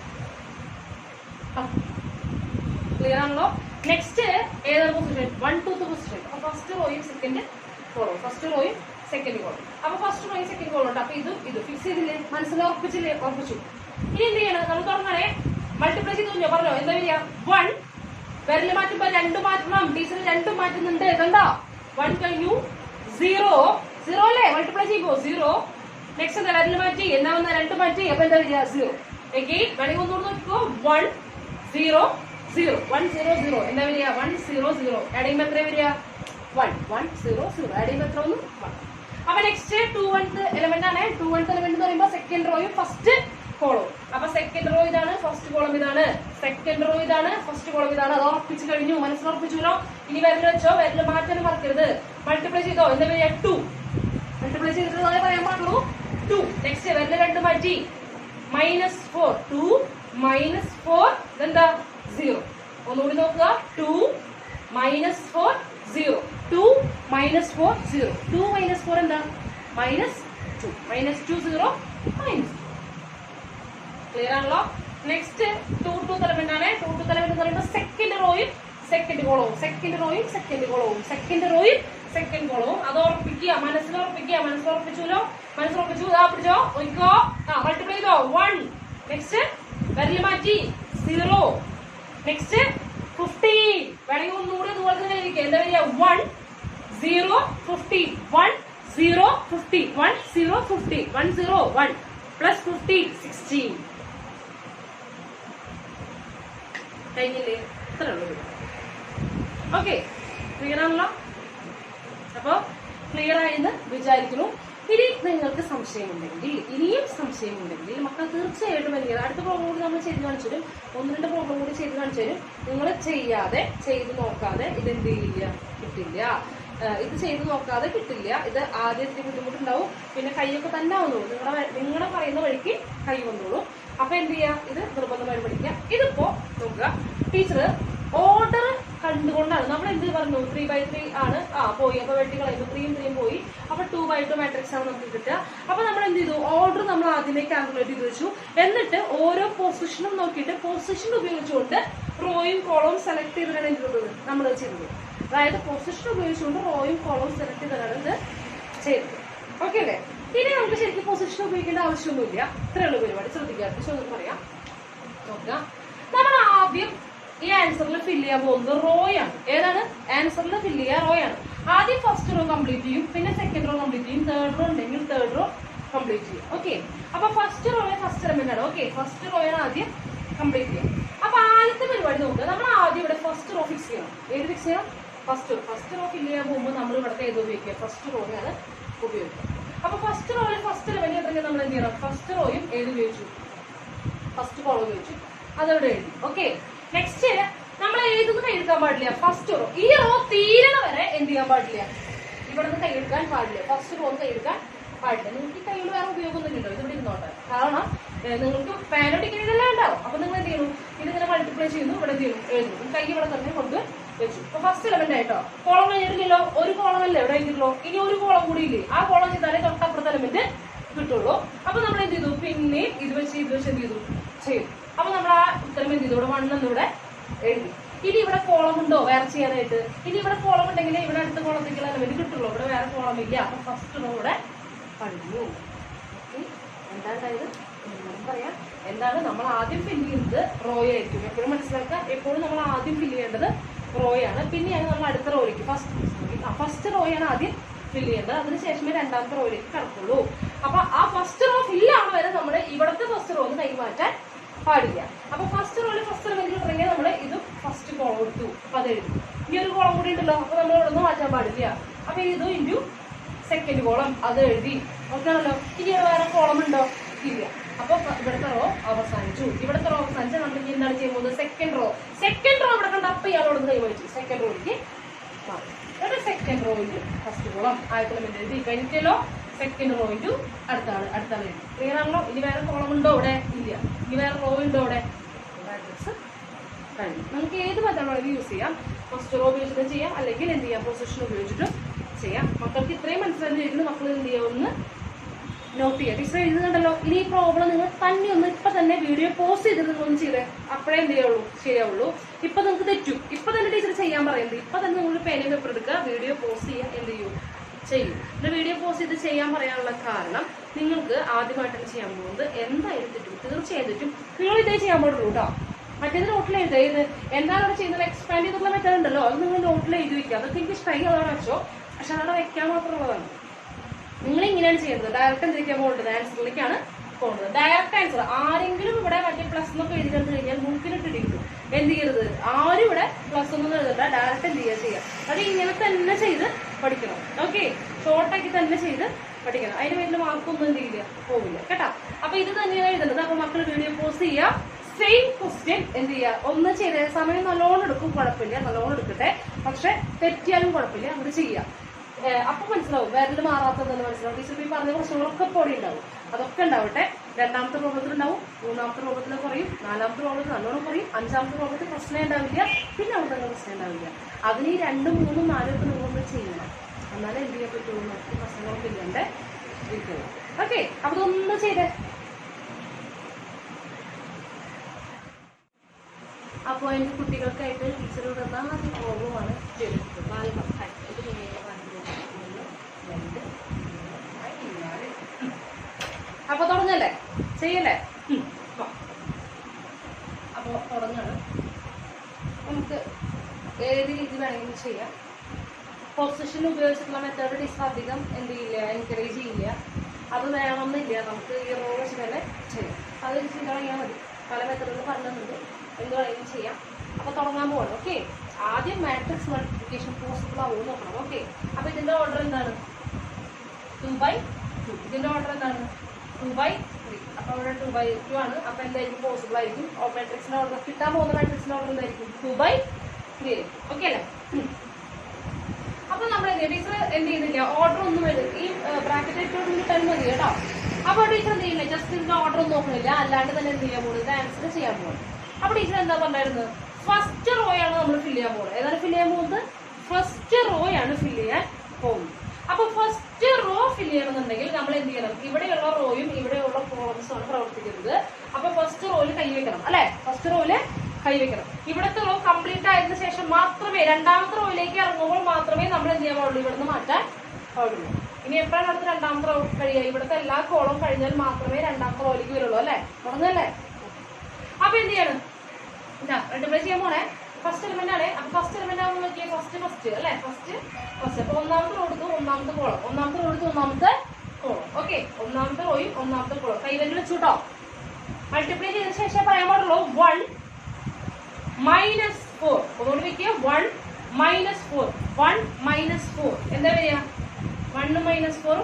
ക്ലിയർ ആണല്ലോ. നെക്സ്റ്റ് ഏതാണ് പൊസിഷൻ? 1 2 പൊസിഷൻ. അപ്പൊ ഫസ്റ്റ് റോയും സെക്കൻഡ് കോളം, ഫസ്റ്റ് റോയും സെക്കൻഡ് കോളം. അപ്പൊ ഫസ്റ്റ് റോയും സെക്കൻഡ് കോളം ഉണ്ട്. അപ്പൊ ഇത് ഫിക്സ് ചെയ്തില്ലേ, മനസ്സിൽ ഉറപ്പിച്ചില്ലേ? ഉറപ്പിച്ചു. ഇനി എന്ത് ചെയ്യണം, നമ്മൾ തുടങ്ങണേ. മൾട്ടിപ്ലൈ ചെയ്ത് പറഞ്ഞോ എന്താ വരിക? 1. വിരല് മാറ്റുമ്പോ 2 മാറ്റണം. ടീച്ചർ 2 മാറ്റുന്നുണ്ട്, കണ്ടോ? 1 കഴിഞ്ഞു 0 0 അല്ലേ? മൾട്ടിപ്ലൈ ചെയ്യുമ്പോ 0. നെക്സ്റ്റ് എന്താ? വിരല് മാറ്റി, എന്നാ വന്ന 2 മാറ്റി. അപ്പൊ എന്താ വരിക? 0. എഗെയിൻ വേണമെങ്കിൽ ഒന്നുകൂടെ നോക്കിക്കോ. 1 0 0 1 0 0. എന്താ വരിക? 1 0 0. ആഡ് ചെയ്യുമ്പോൾ എത്ര വരിക? 1 1 0 0. ആഡ് ചെയ്യുമ്പോൾ എത്ര വന്നു? 1. അപ്പൊ നെക്സ്റ്റ് 2 എലമെന്റ് ആണ്. 2 എലമെന്റ് എന്ന് പറയുമ്പോൾ സെക്കൻഡ് റോയും ഫസ്റ്റ് കോളവും. അപ്പൊ സെക്കൻഡ് റോ ഇതാണ്, ഫസ്റ്റ് കോളം ഇതാണ്. സെക്കൻഡ് റോ ഇതാണ്, ഫസ്റ്റ് കോളം ഇതാണ്. അത് ഉറപ്പിച്ചു കഴിഞ്ഞു, മനസ്സിലുറപ്പിച്ചല്ലോ. ഇനി വിരൽ വെച്ചോ, വിരൽ മാറ്റാൻ മറക്കരുത്. മൾട്ടിപ്ലൈ ചെയ്തോ, എന്താ വരിക? 2. മൾട്ടിപ്ലൈ ചെയ്തിട്ട് പറയാൻ പാടുള്ളൂ 2. നെക്സ്റ്റ് വിരൽ 2 മാറ്റി -4. 2 -4 ഇതെന്താ? 0. ഒന്നുകൂടി നോക്കുക. 2 -4 0. 2 -4 0. 2 -4 എന്താ? -2. -2 0 -. ക്ലിയർ ആണല്ലോ. നെക്സ്റ്റ് 2 എലമെന്റ് ആണ്. 2 എലമെന്റ് എന്ന് പറയുമ്പോൾ സെക്കൻഡ് റോയും സെക്കൻഡ് കോളവും, സെക്കൻഡ് റോയും സെക്കൻഡ് കോളവും, സെക്കൻഡ് റോയും സെക്കൻഡ് കോളവും. അത് ഉറപ്പിക്കുക, മനസ്സിലുറപ്പിക്കുക. മനസ്സിലുറപ്പിച്ചല്ലോ, മനസ്സിലുറപ്പിച്ചു. ഇതാ പിടിച്ചോ, ഒഴിക്കോ. മൾട്ടിപ്ലൈ ചെയ്തോ 1. നെക്സ്റ്റ് വിരല് മാറ്റി 0. നെക്സ്റ്റ് 15. വേണമെങ്കിൽ ഒന്നുകൂടി അതുപോലെ തന്നെ ഇരിക്കുക. എന്താ വരിക? 1 0 15 1 0 15 1 0 15 1 0 1 പ്ലസ് 15 16. കഴിഞ്ഞില്ലേ? ഇത്ര ഉള്ളൂ. ഓക്കെ, ക്ലിയർ ആണല്ലോ. അപ്പൊ ക്ലിയർ ആയെന്ന് വിചാരിക്കുന്നു. ഇനി നിങ്ങൾക്ക് സംശയമുണ്ടെങ്കിൽ, ഇനിയും സംശയമുണ്ടെങ്കിൽ മക്കൾ തീർച്ചയായിട്ടും വരിക. അടുത്ത പ്രോബ്ലം കൂടി നമ്മൾ ചെയ്ത് കാണിച്ചു തരും. 1-2 പ്രോബ്ലം കൂടി ചെയ്ത് കാണിച്ചു തരും. നിങ്ങൾ ചെയ്യാതെ, ചെയ്ത് നോക്കാതെ ഇതെന്ത് ചെയ്യില്ല, കിട്ടില്ല. ഇത് ചെയ്ത് നോക്കാതെ കിട്ടില്ല. ഇത് ആദ്യം ഇത്തിരി ബുദ്ധിമുട്ടുണ്ടാവും, പിന്നെ കൈയൊക്കെ തന്നെ വന്നോളൂ. നിങ്ങളുടെ പറയുന്ന വഴിക്ക് കൈ വന്നോളൂ. അപ്പൊ എന്ത് ചെയ്യാ, ഇത് നിർബന്ധമായി പഠിക്കുക. ഇതിപ്പോ നോക്കുക, ടീച്ചർ ഓർഡർ കണ്ടുകൊണ്ടാണ് നമ്മൾ എന്ത് പറഞ്ഞു, 3/3 ആണ് പോയി. അപ്പൊ വെട്ടി കളയുമ്പോൾ 3 പോയി. അപ്പൊ 2/2 മാട്രിക്സ് ആണ് നമുക്ക് കിട്ടുക. അപ്പൊ നമ്മൾ എന്ത് ചെയ്തു, ഓർഡർ നമ്മൾ ആദ്യമേ കാൽക്കുലേറ്റ് ചെയ്ത് വെച്ചു. എന്നിട്ട് ഓരോ പൊസിഷനും നോക്കിയിട്ട് പൊസിഷൻ ഉപയോഗിച്ചുകൊണ്ട് റോയും കോളവും സെലക്ട് ചെയ്തിട്ടാണ് എന്ത് ചെയ്തത് നമ്മൾ ചെയ്തത്. അതായത് പൊസിഷൻ ഉപയോഗിച്ചുകൊണ്ട് റോയും കോളവും സെലക്ട് ചെയ്തിട്ടാണ് ഇത് ചെയ്തത്. ഓക്കെ അല്ലേ? ഇനി നമുക്ക് ശരിക്കും പൊസിഷൻ ഉപയോഗിക്കേണ്ട ആവശ്യമൊന്നുമില്ല. ഇത്രയുള്ള പരിപാടി ശ്രദ്ധിക്കുക. ചോദ്യം പറയാം, നോക്കാം. നമ്മൾ ആദ്യം ഈ ആൻസറിൽ ഫില്ല് ചെയ്യാൻ പോകുന്നത് റോയാണ്. ഏതാണ് ആൻസറിൽ ഫില്ല് ചെയ്യുക? റോയാണ്. ആദ്യം ഫസ്റ്റ് റോ കംപ്ലീറ്റ് ചെയ്യും, പിന്നെ സെക്കൻഡ് റോ കംപ്ലീറ്റ് ചെയ്യും, തേർഡ് റോ ഉണ്ടെങ്കിൽ തേർഡ് റോ കംപ്ലീറ്റ് ചെയ്യും. ഓക്കെ, അപ്പൊ ഫസ്റ്റ് റോ ഫസ്റ്റ് എലമെന്റ് ആണ്. ഓക്കെ, ഫസ്റ്റ് റോയാണ് ആദ്യം കംപ്ലീറ്റ് ചെയ്യുക. അപ്പൊ ആദ്യത്തെ പരിപാടി നോക്കുക, നമ്മൾ ആദ്യം ഇവിടെ ഫസ്റ്റ് റോ ഫിക്സ് ചെയ്യണം. ഏത് ഫിക്സ് ചെയ്യണം? ഫസ്റ്റ് റോ ഫില്ല് ചെയ്യാൻ പോകുമ്പോൾ നമ്മൾ ഇവിടുത്തെ ഏത് ഉപയോഗിക്കുക? ഫസ്റ്റ് റോയാണ് ഉപയോഗിക്കുക. അപ്പൊ ഫസ്റ്റ് റോയിൽ ഫസ്റ്റ് എലമെന്റ് ഉണ്ടെങ്കിൽ നമ്മൾ എന്ത് ചെയ്യണം? ഫസ്റ്റ് റോയും ഏത് ഉപയോഗിച്ചു? ഫസ്റ്റ് കോളം ഉപയോഗിച്ചു, അതവിടെ എഴുതി. ഓക്കെ, നെക്സ്റ്റ് നമ്മൾ ഏതൊന്നും കൈയെടുക്കാൻ പാടില്ല. ഫസ്റ്റ് റോ, ഈ റോ തീരണ വരെ എന്ത് ചെയ്യാൻ പാടില്ല? ഇവിടെ നിന്ന് കൈയെടുക്കാൻ പാടില്ല. ഫസ്റ്റ് റോ കൈയെടുക്കാൻ പാടില്ല. നിങ്ങൾക്ക് കയ്യിൽ വേറെ ഉപയോഗമൊന്നുമില്ലല്ലോ, ഇതിവിടെ ഇരുന്നോട്ടെ. കാരണം നിങ്ങൾക്ക് പാനോടിക്കുന്നതെല്ലാം ഉണ്ടാവും. അപ്പൊ നിങ്ങൾ എന്ത് ചെയ്യുന്നു, ഇതിങ്ങനെ മൾട്ടിപ്ലൈ ചെയ്യുന്നു, ഇവിടെ എന്ത് ചെയ്യുന്നു, എഴുതുന്നു. കൈ ഇവിടെ തന്നെ കൊണ്ട് വെച്ചു. അപ്പൊ ഫസ്റ്റ് എലമെന്റ് ആയിട്ടോ, കോളം കഴിഞ്ഞിട്ടില്ലല്ലോ, ഒരു കോളം അല്ലേ ഇവിടെ എഴുതിയിട്ടുള്ളൂ. ഇനി ഒരു കോളം കൂടി ഇല്ലേ, ആ കോളം ചെയ്താലേ തൊട്ടപ്പുറത്തെ എലമെന്റ് കിട്ടുള്ളൂ. അപ്പൊ നമ്മൾ എന്ത് ചെയ്തു, പിന്നെ ഇത് വെച്ച് എന്ത് ചെയ്തു ചെയ്തു. അപ്പൊ നമ്മൾ ആ ഉത്തരം എന്ത് ചെയ്തു, ഇവിടെ 1 എന്നിവിടെ എഴുതി. ഇനി ഇവിടെ കോളം ഉണ്ടോ വേറെ ചെയ്യാനായിട്ട്? ഇനി ഇവിടെ കോളം ഉണ്ടെങ്കിൽ ഇവിടെ അടുത്ത കോളത്തേക്കുള്ള എലമെന്റ് കിട്ടുള്ളൂ. ഇവിടെ വേറെ കോളം ഇല്ല. അപ്പൊ ഫസ്റ്റ് റോ ഇവിടെ കഴിഞ്ഞു. എന്താണ്ടായത് പറയാം. എന്താണ് നമ്മൾ ആദ്യം ഫില്ല് ചെയ്യുന്നത്? റോയ് ആയിരിക്കും. എപ്പോഴും മനസ്സിലാക്കുക, എപ്പോഴും നമ്മൾ ആദ്യം ഫില്ല് ചെയ്യേണ്ടത് റോയാണ്. പിന്നെയാണ് നമ്മൾ അടുത്ത റോയിലേക്ക് ഫസ്റ്റ് റോയാണ് ആദ്യം ഫില്ല് ചെയ്യേണ്ടത്. അതിനുശേഷമേ രണ്ടാമത്തെ റോയിലേക്ക് കടക്കുള്ളൂ. അപ്പൊ ആ ഫസ്റ്റ് റോ ഫില്ലാണ് വരെ നമ്മൾ ഇവിടുത്തെ ഫസ്റ്റ് റോ ഒന്ന് കൈമാറ്റാൻ പാടില്ല. അപ്പൊ ഫസ്റ്റ് റോയിൽ ഫസ്റ്റ് എലമെന്റ് തുടങ്ങിയാൽ നമ്മൾ ഇത് ഫസ്റ്റ് കോളം എടുത്തു. അപ്പൊ അത് എഴുതി. ഈ ഒരു കോളം കൂടി ഉണ്ടല്ലോ, അപ്പൊ നമ്മൾ ഇവിടെ നിന്ന് മാറ്റാൻ പാടില്ല. അപ്പൊ ഇത് ഇൻറ്റു സെക്കൻഡ് കോളം അത് എഴുതി. ഓക്കെ ആണല്ലോ? ഇനി വേറെ കോളം ഉണ്ടോ? ഇല്ല. അപ്പൊ ഇവിടുത്തെ റോ അവസാനിച്ചു. ഇവിടുത്തെ റോ അവസാനിച്ചാൽ നമ്മൾ ഇനി എന്താണ് ചെയ്യുന്നത്? സെക്കൻഡ് റോ ഇവിടെ കണ്ട അപ്പൊ ഇയാളോട് കൈവച്ചു സെക്കൻഡ് റോയിലേക്ക് മാറി. എന്നിട്ട് സെക്കൻഡ് റോയില് ഫസ്റ്റ് കോളം ആദ്യത്തെ എലമെന്റ് എഴുതി കഴിഞ്ഞിട്ടല്ലോ. സെക്കൻഡ് റോ ഇൻറ്റു അടുത്ത ആള് എഴുതി. ക്ലിയർ ആണല്ലോ? ഇനി വേറെ കോളം ഉണ്ടോ ഇവിടെ? ഇല്ല. ഇനി വേറെ റോ ഉണ്ടോ ഇവിടെ? മാട്രിക്സ് കഴിഞ്ഞു. നമുക്ക് ഏത് മെത്തേഡ് വേണമെങ്കിലും യൂസ് ചെയ്യാം. ഫസ്റ്റ് റോ ഉപയോഗിച്ചിട്ട് ചെയ്യാം, അല്ലെങ്കിൽ എന്ത് ചെയ്യാം, പൊസിഷൻ ഉപയോഗിച്ചിട്ട് ചെയ്യാം. മക്കൾക്ക് ഇത്രയും മനസ്സിലാക്കി ചോദിക്കുന്നത് മക്കൾ എന്ത് ചെയ്യുക, ഒന്ന് നോട്ട് ചെയ്യുക. ടീച്ചർ എഴുതുന്നുണ്ടല്ലോ. ഇനി ഈ പ്രോബ്ലം നിങ്ങൾ തന്നെ ഒന്ന് ഇപ്പൊ തന്നെ വീഡിയോ പോസ്റ്റ് ചെയ്തിട്ട് നിങ്ങൾ ഒന്ന് ചെയ്തേ. അപ്പോഴേ എന്ത് ചെയ്യുള്ളൂ, ശരിയാവുള്ളൂ. ഇപ്പൊ നിങ്ങൾക്ക് തെറ്റും. ഇപ്പൊ തന്നെ ടീച്ചർ ചെയ്യാൻ പറയുന്നത്. ഇപ്പൊ തന്നെ നിങ്ങൾ പേനയും പേപ്പർ എടുക്കുക, വീഡിയോ പോസ്റ്റ് ചെയ്യുക, എന്ത് ചെയ്യും, ചെയ്യും. ഇത് വീഡിയോ പോസ്റ്റ് ചെയ്ത് ചെയ്യാൻ പറയാനുള്ള കാരണം നിങ്ങൾക്ക് ആദ്യമായിട്ടാണ് ചെയ്യാൻ പോകുന്നത്. എന്തായാലും തെറ്റും, തീർച്ചയായും തെറ്റും. നിങ്ങൾ ഇതേ ചെയ്യാൻ പാടുള്ളൂ കേട്ടോ. മറ്റേത് നോട്ടിൽ എഴുതുക. ഇത് എന്താണ് അവിടെ ചെയ്യുന്നത്, എക്സ്പാൻഡ് ചെയ്തിട്ടുള്ള മെത്തേഡ് ഉണ്ടല്ലോ, അത് നിങ്ങൾ നോട്ടിൽ എഴുതി വെക്കുക. അതൊക്കെ എനിക്ക് ഇഷ്ടമായി, അതവിടെ വെച്ചോ. പക്ഷെ അതവിടെ വെക്കാൻ മാത്രമുള്ളതാണ്. നിങ്ങൾ ഇങ്ങനെയാണ് ചെയ്യുന്നത്. ഡയറക്റ്റ് എന്തിലേക്കാണ് പോകേണ്ടത്? ആൻസറിലേക്കാണ് പോകുന്നത്. Direct answer. ആരെങ്കിലും ഇവിടെ മറ്റേ പ്ലസ് എന്നൊക്കെ എഴുതി കണ്ടു കഴിഞ്ഞാൽ മൂക്കിലിട്ടിരിക്കും. എന്ത് ചെയ്യരുത്, ആരും ഇവിടെ പ്ലസ് ഒന്നും എഴുതണ്ട. ഡയറക്റ്റ് എന്ത് ചെയ്യുക. അത് ഇങ്ങനെ തന്നെ ചെയ്ത് പഠിക്കണം. ഓക്കെ, ഷോർട്ടാക്കി തന്നെ ചെയ്ത് പഠിക്കണം. അതിന് പേരിൽ മാർക്കൊന്നും എന്ത് ചെയ്യില്ല, പോകില്ല കേട്ടോ. അപ്പൊ ഇത് തന്നെയാണ് എഴുതുന്നത്. അപ്പൊ മക്കൾ വീഡിയോ പോസ്റ്റ് ചെയ്യുക. സെയിം ക്വസ്റ്റ്യൻ എന്ത് ചെയ്യുക, ഒന്ന് ചെയ്ത സമയം നല്ലോണം എടുക്കും, കുഴപ്പമില്ല, നല്ലോണം എടുക്കട്ടെ. പക്ഷെ തെറ്റിയാലും കുഴപ്പമില്ല, അങ്ങനെ ചെയ്യുക. അപ്പൊ മനസ്സിലാവും, വേറെ മാറാത്തതെന്ന് മനസ്സിലാവും. ടീച്ചർ ഈ പറഞ്ഞ പ്രശ്നങ്ങളൊക്കെ പൊടി ഉണ്ടാവും. അതൊക്കെ ഉണ്ടാവട്ടെ. രണ്ടാമത്തെ പ്രോബ്ലത്തിൽ ഉണ്ടാവും, മൂന്നാമത്തെ പ്രോബ്ലത്തിൽ കുറയും, നാലാമത്തെ പ്രോബ്ലത്തിൽ നല്ലോണം കുറയും, അഞ്ചാമത്തെ പ്രോബ്ലത്തിൽ പ്രശ്നം ഉണ്ടാവില്ല, പിന്നെ അവിടെ തന്നെ പ്രശ്നം ഉണ്ടാവില്ല. അതിന് ഈ 2, 3, 4 ഒക്കെ നിങ്ങളൊന്ന് ചെയ്യണം. എന്നാലേ എന്ത് ചെയ്യാൻ പറ്റുള്ളൂ, മറ്റു പ്രശ്നങ്ങളൊക്കെ ഇല്ലാണ്ട് ഇരിക്കുള്ളൂ. ഓക്കെ, അപ്പൊ ഇതൊന്ന് ചെയ്തേ. അപ്പോൾ എൻ്റെ കുട്ടികൾക്കായിട്ട് ടീച്ചറോട് ആദ്യ പ്രോബ്ലമാണ് ചെയ്തിട്ടുള്ളത്. അപ്പൊ തുടങ്ങല്ലേ, ചെയ്യല്ലേ? അപ്പൊ തുടങ്ങാണ്. നമുക്ക് ഏത് രീതി വേണമെങ്കിലും ചെയ്യാം. പൊസിഷൻ ഉപയോഗിച്ചിട്ടുള്ള മെത്തേഡ് ടീച്ചർ അധികം എന്ത് ചെയ്യില്ല, എൻകറേജ് ചെയ്യില്ല. അത് വേണമെന്നില്ല. നമുക്ക് ഈ റോ വെച്ച് തന്നെ ചെയ്യാം. അത് ചെയ്ത് തുടങ്ങിയാൽ മതി. പല മെത്തേഡുകൾ പറഞ്ഞിട്ടുണ്ട്, എന്ത് വേണമെങ്കിലും ചെയ്യാം. അപ്പൊ തുടങ്ങാൻ പോകണം. ഓക്കെ, ആദ്യം മാട്രിക്സ് മൾട്ടിപ്ലിക്കേഷൻ പോസിബിൾ ആവുമോ നോക്കണം. ഓക്കെ, അപ്പൊ ഇതിന്റെ ഓർഡർ എന്താണ്? 2/2. ഇതിന്റെ ഓർഡർ എന്താണ്? 2/3. അപ്പൊ ഇവിടെ 2/2 ആണ്. അപ്പൊ എന്തായിരിക്കും പോസിബിൾ ആയിരിക്കും? മാട്രിക്സിന്റെ ഓർഡർ കിട്ടാൻ പോകുന്ന മാട്രിക്സിന്റെ ഓർഡർ എന്തായിരിക്കും? 2/3 ആയിരിക്കും. ഓക്കെ അല്ലേ? അപ്പൊ നമ്മൾ ടീച്ചർ എന്ത് ചെയ്യുന്നില്ല, ഓർഡർ ഒന്നും ഈ ബ്രാക്കറ്റ് ഇട്ടോണ്ട് 10 മതി കേട്ടോ. അപ്പൊ ടീച്ചർ എന്ത് ചെയ്യില്ല, ജസ്റ്റ് ഇതിന്റെ ഓർഡർ ഒന്നും നോക്കുന്നില്ല, അല്ലാണ്ട് തന്നെ എന്ത് ചെയ്യാൻ പോകുന്നത്, ആൻസർ ചെയ്യാൻ പോകുന്നത്. അപ്പൊ ടീച്ചർ എന്താ പറഞ്ഞായിരുന്നത്, ഫസ്റ്റ് റോ ആണ് നമ്മൾ ഫില്ല് ചെയ്യാൻ പോകുന്നത്. ഏതാണ് ഫില്ല് ചെയ്യാൻ പോകുന്നത്, ഫസ്റ്റ് റോ ആണ് ഫില്ല് ചെയ്യാൻ പോകുന്നത്. അപ്പൊ ഫസ്റ്റ് റോ ഫില്ല് ചെയ്യണമെന്നുണ്ടെങ്കിൽ നമ്മൾ എന്ത് ചെയ്യണം, ഇവിടെയുള്ള റോയും ഇവിടെയുള്ള കോളംസും ആണ് പ്രവർത്തിക്കുന്നത്. അപ്പൊ ഫസ്റ്റ് റോയിൽ കൈവെക്കണം അല്ലെ, ഫസ്റ്റ് റോയില് കൈവെക്കണം. ഇവിടുത്തെ റോ കംപ്ലീറ്റ് ആയതിനു ശേഷം മാത്രമേ രണ്ടാമത്തെ റോയിലേക്ക് ഇറങ്ങുമ്പോൾ മാത്രമേ നമ്മൾ എന്ത് ചെയ്യാൻ പാടുള്ളൂ, ഇവിടുന്ന് മാറ്റാൻ പാടുള്ളൂ. ഇനി എപ്പോഴാണ് അടുത്ത് രണ്ടാമത്തെ റോ കഴിയുക, ഇവിടുത്തെ എല്ലാ കോളം കഴിഞ്ഞാൽ മാത്രമേ രണ്ടാമത്തെ റോയിലേക്ക് വരുള്ളൂ അല്ലെ, തുടങ്ങല്ലേ. അപ്പൊ എന്ത് ചെയ്യണം, ഇതാ മൾട്ടിപ്ലൈ ചെയ്യാൻ പോണേ. ഫസ്റ്റ് എലിമെന്റ് ആണ്. അപ്പൊ ഫസ്റ്റ് എലിമെന്റ് ആവുമ്പോൾ നോക്കിയേ, ഫസ്റ്റ് അല്ലെ, ഫസ്റ്റ്. അപ്പൊ ഒന്നാമത്തെ റോ എടുത്തു, ഒന്നാമത്തെ കോളം, ഒന്നാമത്തെ റോ എടുത്തു, ഒന്നാമത്തെ കോളം. ഓക്കെ, ഒന്നാമത്തെ റോയും ഒന്നാമത്തെ കോളം കൈവരിൽ വെച്ചു കേട്ടോ. മൾട്ടിപ്ലൈ ചെയ്തതിനു ശേഷം പറയാൻ പാടുള്ളൂ 1 - 4. ഒന്നുകൂടി വെക്കുക, 1 - 4. 1 - 4 എന്താ വരിക, 1 - 4